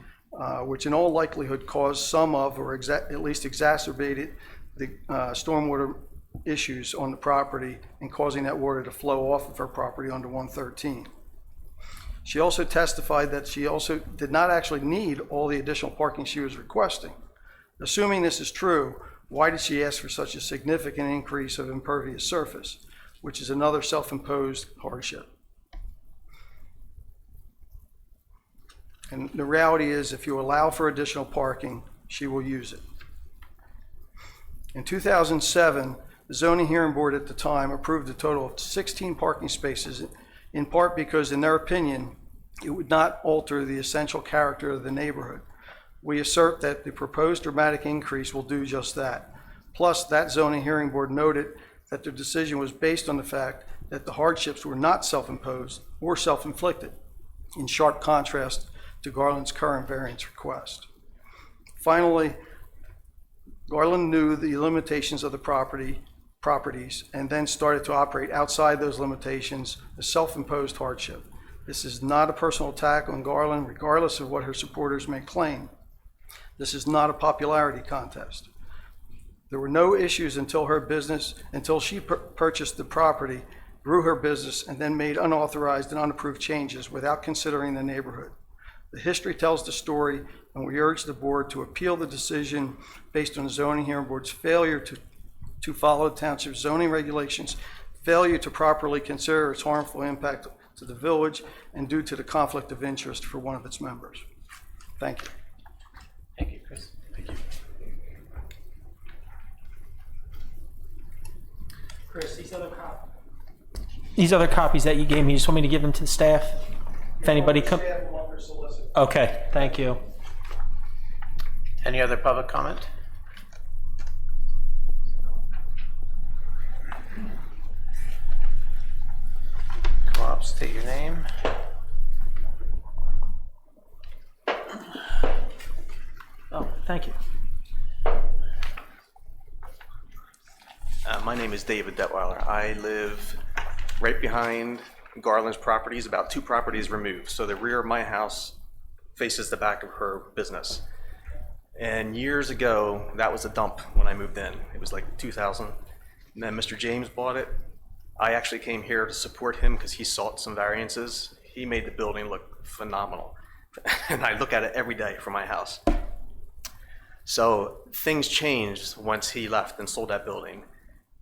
which in all likelihood caused some of, or at least exacerbated, the stormwater issues on the property and causing that water to flow off of her property onto 113. She also testified that she also did not actually need all the additional parking she was requesting. Assuming this is true, why did she ask for such a significant increase of impervious surface, which is another self-imposed hardship? And the reality is, if you allow for additional parking, she will use it. In 2007, the zoning hearing board at the time approved a total of 16 parking spaces, in part because, in their opinion, it would not alter the essential character of the neighborhood. We assert that the proposed dramatic increase will do just that. Plus, that zoning hearing board noted that their decision was based on the fact that the hardships were not self-imposed or self-inflicted, in sharp contrast to Garland's current variance request. Finally, Garland knew the limitations of the properties and then started to operate outside those limitations, a self-imposed hardship. This is not a personal attack on Garland, regardless of what her supporters may claim. This is not a popularity contest. There were no issues until she purchased the property, grew her business, and then made unauthorized and unapproved changes without considering the neighborhood. The history tells the story, and we urge the board to appeal the decision based on the zoning hearing board's failure to follow the township's zoning regulations, failure to properly consider its harmful impact to the village, and due to the conflict of interest for one of its members. Thank you. Thank you, Chris. Thank you. Chris, these other copies that you gave me, you just want me to give them to the staff? If anybody comes. Okay, thank you. Any other public comment? Come up, state your name. Oh, thank you. My name is David Detweiler. I live right behind Garland's properties, about 2 properties removed. So the rear of my house faces the back of her business. And years ago, that was a dump when I moved in. It was like 2000. And then Mr. James bought it. I actually came here to support him because he sought some variances. He made the building look phenomenal. And I look at it every day from my house. So things changed once he left and sold that building.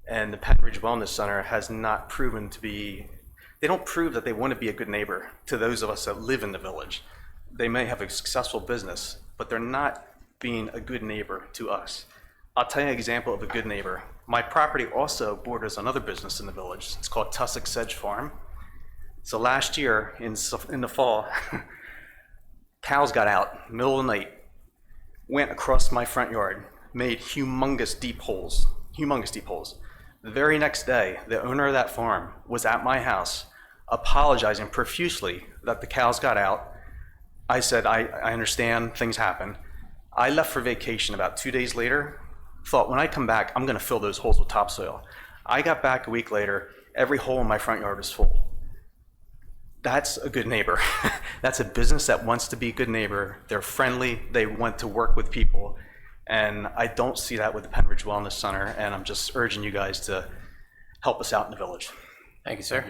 And the Penridge Wellness Center has not proven to be, they don't prove that they want to be a good neighbor to those of us that live in the village. They may have a successful business, but they're not being a good neighbor to us. I'll tell you an example of a good neighbor. My property also borders another business in the village. It's called Tussock Sedge Farm. So last year in the fall, cows got out, middle of the night, went across my front yard, made humongous deep holes. The very next day, the owner of that farm was at my house apologizing profusely that the cows got out. I said, I understand, things happen. I left for vacation about 2 days later, thought when I come back, I'm gonna fill those holes with topsoil. I got back a week later, every hole in my front yard was full. That's a good neighbor. That's a business that wants to be a good neighbor. They're friendly, they want to work with people. And I don't see that with the Penridge Wellness Center, and I'm just urging you guys to help us out in the village. Thank you, sir.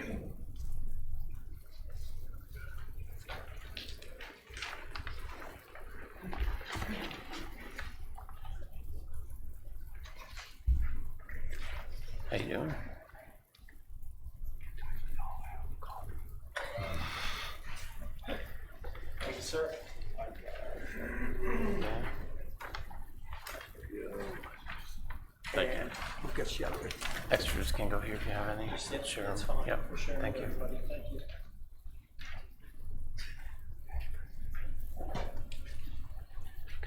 How you doing? Thank you, sir. Thank you. We'll get you out of here. Extras can go here if you have any. Sure. That's fine. Yep. Thank you. Thank you.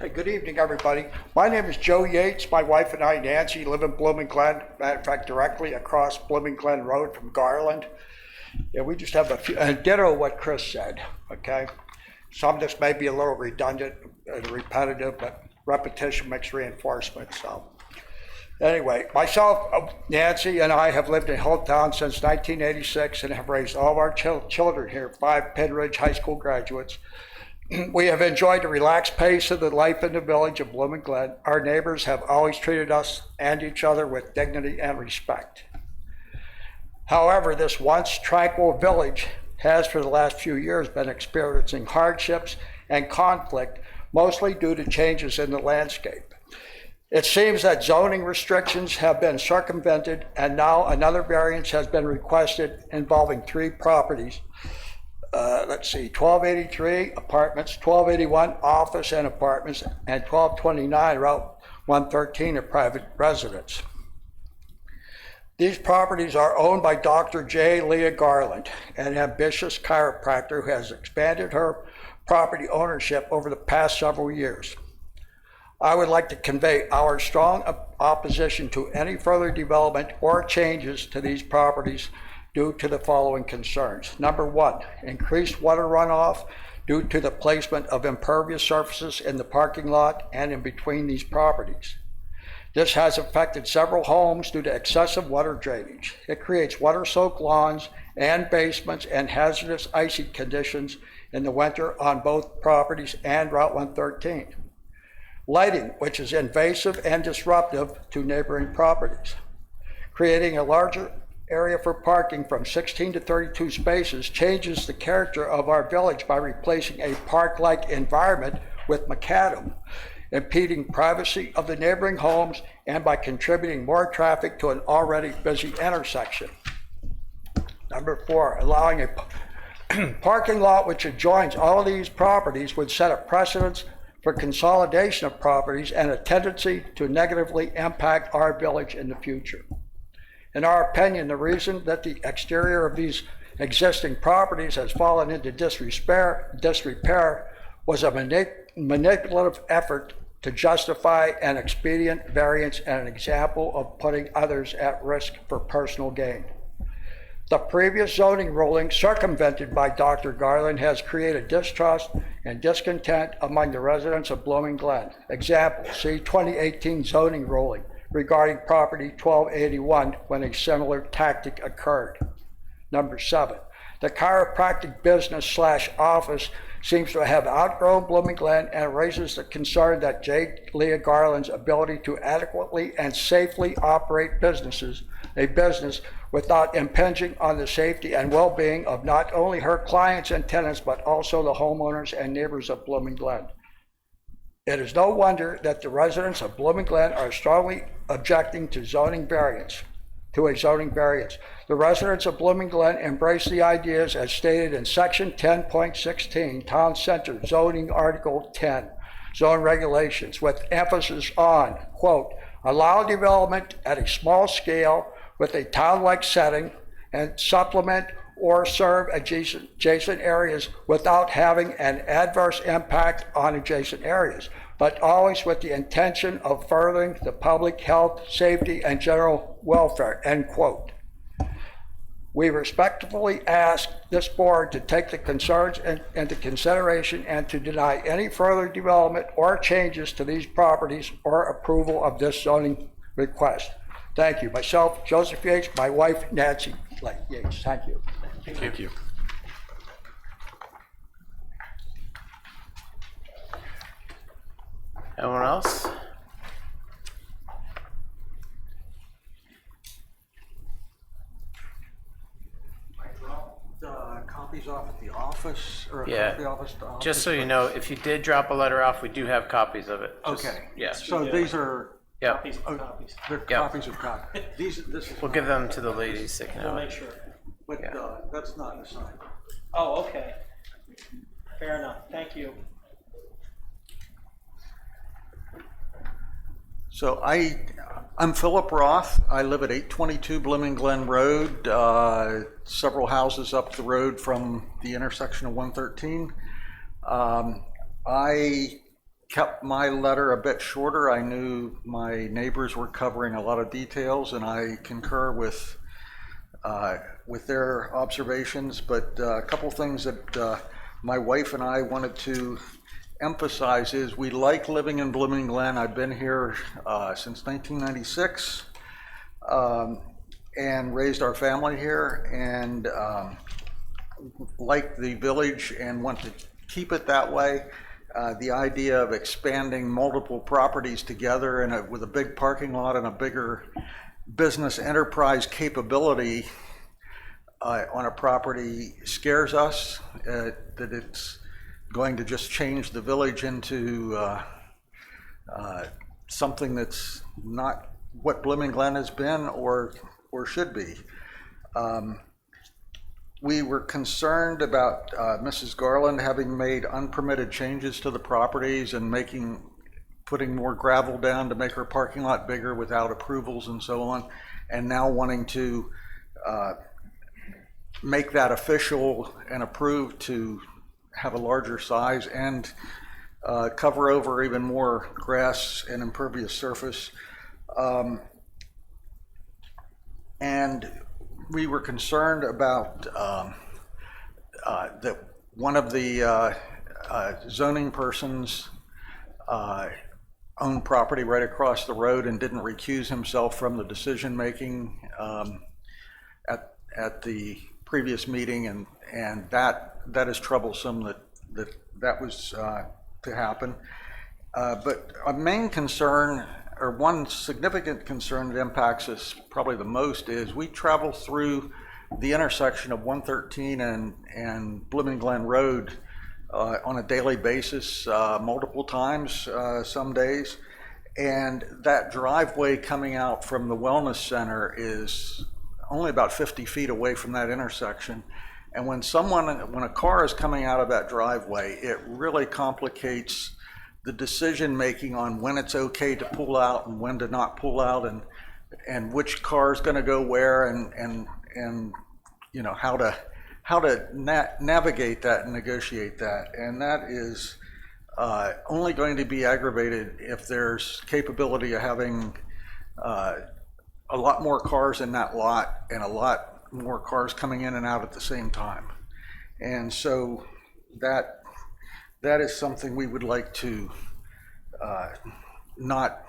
Okay, good evening, everybody. My name is Joe Yates. My wife and I, Nancy, live in Blooming Glen. Matter of fact, directly across Blooming Glen Road from Garland. Yeah, we just have a few, and ditto what Chris said, okay? Some of this may be a little redundant. repetitive, but repetition makes reinforcement, so. Anyway, myself, Nancy, and I have lived in Hilltown since 1986 and have raised all of our children here, 5 Penn Ridge High School graduates. We have enjoyed the relaxed pace of the life in the village of Blooming Glen. Our neighbors have always treated us and each other with dignity and respect. However, this once tranquil village has for the last few years been experiencing hardships and conflict, mostly due to changes in the landscape. It seems that zoning restrictions have been circumvented, and now another variance has been requested involving 3 properties. 1283 apartments, 1281 office and apartments, and 1229 Route 113 of private residence. These properties are owned by Dr. J. Leah Garland, an ambitious chiropractor who has expanded her property ownership over the past several years. I would like to convey our strong opposition to any further development or changes to these properties due to the following concerns. Number 1, increased water runoff due to the placement of impervious surfaces in the parking lot and in between these properties. This has affected several homes due to excessive water drainage. It creates water-soaked lawns and basements and hazardous icy conditions in the winter on both properties and Route 113. Lighting, which is invasive and disruptive to neighboring properties. Creating a larger area for parking from 16 to 32 spaces changes the character of our village by replacing a park-like environment with macadam, impeding privacy of the neighboring homes and by contributing more traffic to an already busy intersection. Number 4, allowing a parking lot which adjoins all of these properties would set a precedence for consolidation of properties and a tendency to negatively impact our village in the future. In our opinion, the reason that the exterior of these existing properties has fallen into disrepair was a manipulative effort to justify an expedient variance and an example of putting others at risk for personal gain. The previous zoning ruling circumvented by Dr. Garland has created distrust and discontent among the residents of Blooming Glen. Example, see 2018 zoning ruling regarding property 1281 when a similar tactic occurred. Number 7, the chiropractic business/office seems to have outgrown Blooming Glen and raises the concern that J. Leah Garland's ability to adequately and safely operate a business without impinging on the safety and well-being of not only her clients and tenants, but also the homeowners and neighbors of Blooming Glen. It is no wonder that the residents of Blooming Glen are strongly objecting to a zoning variance. The residents of Blooming Glen embrace the ideas as stated in Section 10.16, Town Center Zoning Article 10, Zone Regulations, with emphasis on, quote, allow development at a small scale with a town-like setting and supplement or serve adjacent areas without having an adverse impact on adjacent areas, but always with the intention of furthering the public health, safety, and general welfare, end quote. We respectfully ask this board to take the concerns into consideration and to deny any further development or changes to these properties or approval of this zoning request. Thank you. Myself, Joseph Yates, my wife, Nancy Yates. Thank you. Thank you. Anyone else? Copies off at the office, or Yeah. at the office to office? Just so you know, if you did drop a letter off, we do have copies of it. Just- Okay. Yeah. So these are, Yeah. they're Yeah. copies of copies. This is. We'll give them to the ladies so they can have it. sure. But that's not assigned. Oh, okay. Fair enough. Thank you. So I'm Philip Roth. I live at 822 Blooming Glen Road, several houses up the road from the intersection of 113. I kept my letter a bit shorter. I knew my neighbors were covering a lot of details, and I concur with their observations, but a couple things that my wife and I wanted to emphasize is we like living in Blooming Glen. I've been here since 1996 and raised our family here, and like the village and want to keep it that way. The idea of expanding multiple properties together and with a big parking lot and a bigger business enterprise capability on a property scares us, that it's going to just change the village into something that's not what Blooming Glen has been or should be. We were concerned about Mrs. Garland having made unpermitted changes to the properties and putting more gravel down to make her parking lot bigger without approvals and so on, and now wanting to make that official and approved to have a larger size and cover over even more grass and impervious surface. And we were concerned about that one of the zoning persons owned property right across the road and didn't recuse himself from the decision making at the previous meeting, and that is troublesome that was to happen. But a main concern, or one significant concern that impacts us probably the most, is we travel through the intersection of 113 and Blooming Glen Road on a daily basis, multiple times some days, and that driveway coming out from the wellness center is only about 50 feet away from that intersection. And when a car is coming out of that driveway, it really complicates the decision making on when it's okay to pull out and when to not pull out, and which car is going to go where, and you know how to navigate that and negotiate that. And that is only going to be aggravated if there's capability of having a lot more cars in that lot and a lot more cars coming in and out at the same time. And so that is something we would like to not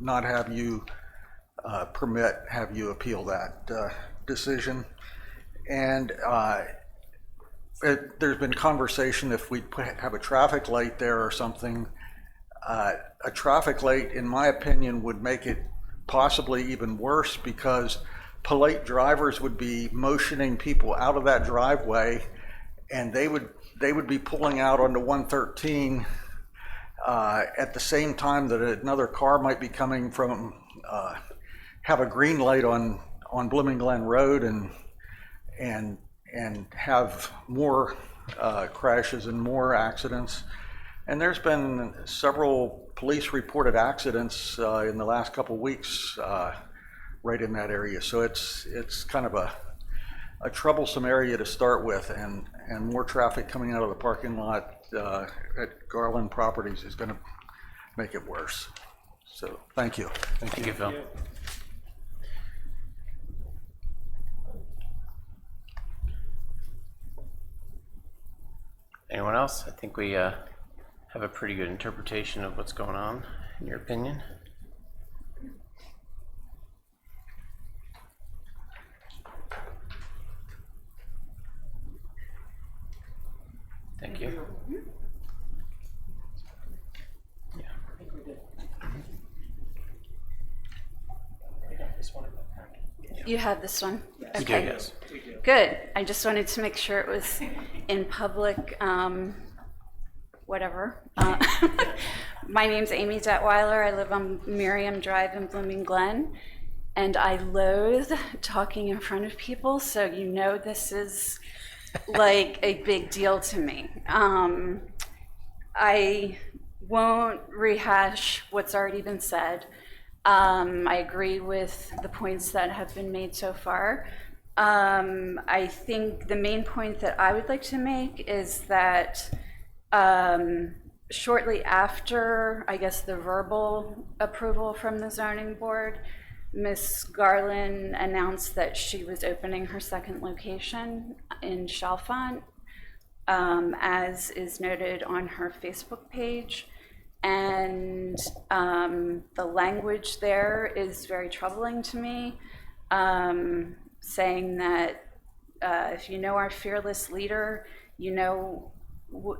have you have you appeal that decision. And there's been conversation if we have a traffic light there or something. A traffic light, in my opinion, would make it possibly even worse, because polite drivers would be motioning people out of that driveway, and they would be pulling out onto 113 at the same time that another car might be coming from have a green light on Blooming Glen Road and have more crashes and more accidents. And there's been several police reported accidents in the last couple of weeks right in that area. So it's kind of a troublesome area to start with, and more traffic coming out of the parking lot at Garland Properties is going to make it worse. So thank you. Thank you, Phil. Anyone else? I think we have a pretty good interpretation of what's going on, in your opinion. Thank you. Yeah. You have this one? You do, yes. Good. I just wanted to make sure it was in public, whatever. My name's Amy Detweiler. I live on Miriam Drive in Blooming Glen, and I loathe talking in front of people, so you know this is like a big deal to me. I won't rehash what's already been said. I agree with the points that have been made so far. I think the main point that I would like to make is that shortly after, I guess, the verbal approval from the zoning board, Ms. Garland announced that she was opening her second location in Chalfont. as is noted on her Facebook page. And the language there is very troubling to me, saying that if you know our fearless leader, you know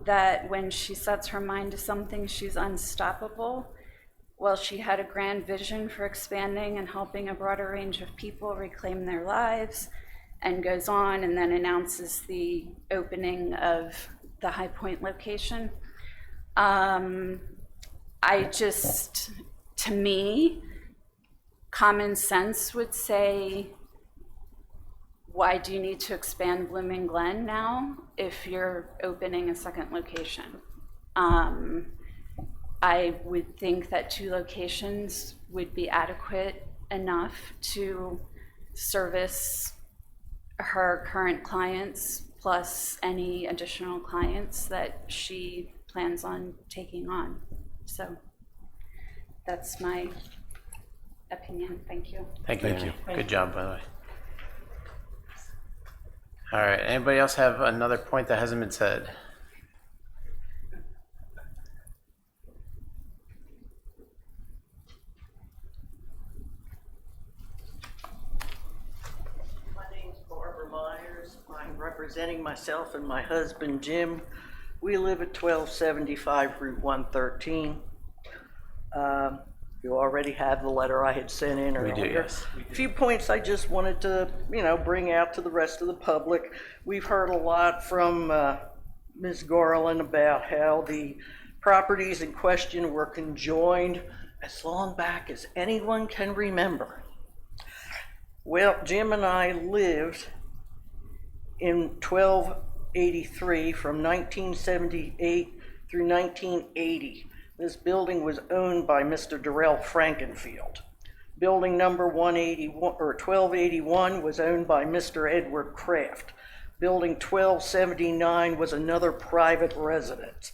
that when she sets her mind to something, she's unstoppable. Well, she had a grand vision for expanding and helping a broader range of people reclaim their lives, and goes on and then announces the opening of the High Point location. To me, common sense would say, why do you need to expand Blooming Glen now if you're opening a second location? I would think that 2 locations would be adequate enough to service her current clients plus any additional clients that she plans on taking on. So that's my opinion. Thank you. Thank you. Good job, by the way. All right, anybody else have another point that hasn't been said? My name's Barbara Myers. I'm representing myself and my husband, Jim. We live at 1275 Route 113. You already have the letter I had sent in earlier. We do, yes. A few points I just wanted to, bring out to the rest of the public. We've heard a lot from Ms. Garland about how the properties in question were conjoined as long back as anyone can remember. Well, Jim and I lived in 1283 from 1978 through 1980. This building was owned by Mr. Darrell Frankenfield. Building number 1281 was owned by Mr. Edward Kraft. Building 1279 was another private residence.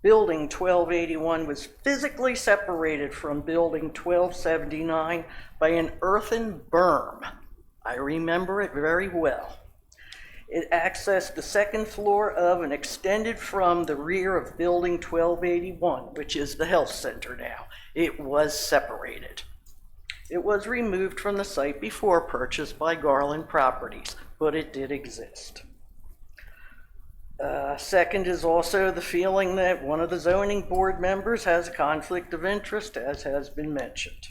Building 1281 was physically separated from building 1279 by an earthen berm. I remember it very well. It accessed the second floor of and extended from the rear of building 1281, which is the health center now. It was separated. It was removed from the site before purchase by Garland Properties, but it did exist. Second is also the feeling that one of the zoning board members has a conflict of interest, as has been mentioned.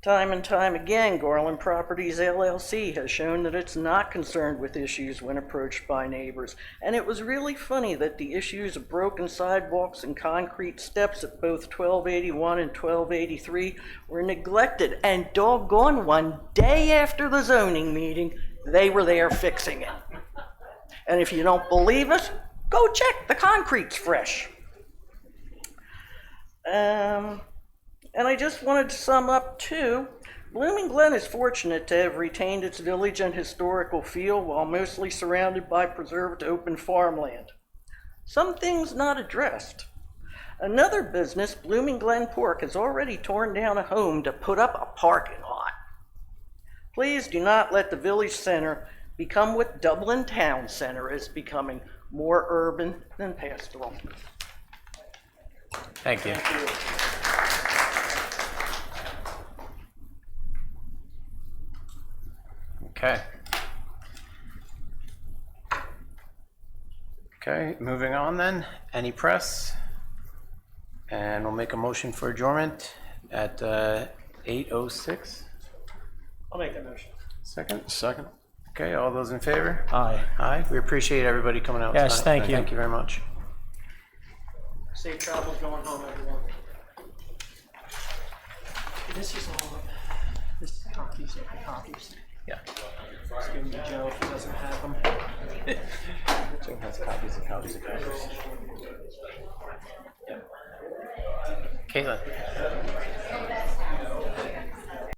Time and time again, Garland Properties LLC has shown that it's not concerned with issues when approached by neighbors. And it was really funny that the issues of broken sidewalks and concrete steps at both 1281 and 1283 were neglected. And doggone, one day after the zoning meeting, they were there fixing it. And if you don't believe us, go check, the concrete's fresh. And I just wanted to sum up too, Blooming Glen is fortunate to have retained its village and historical feel while mostly surrounded by preserved open farmland. Some things not addressed. Another business, Blooming Glen Pork, has already torn down a home to put up a parking lot. Please do not let the village center become what Dublin Town Center is becoming, more urban than pastoral. Thank you. Okay. Okay, moving on then. Any press? And we'll make a motion for adjournment at 8:06. I'll make that motion. Second? Second. Okay, all those in favor? Aye. Aye. We appreciate everybody coming out Yes, tonight. thank you. Thank you very much. Safe travels going home, everyone. This is all of this is copies of the copies. Yeah. Just give them to Joe if he doesn't have them. Joe has copies of copies of copies. Yep. Caitlin.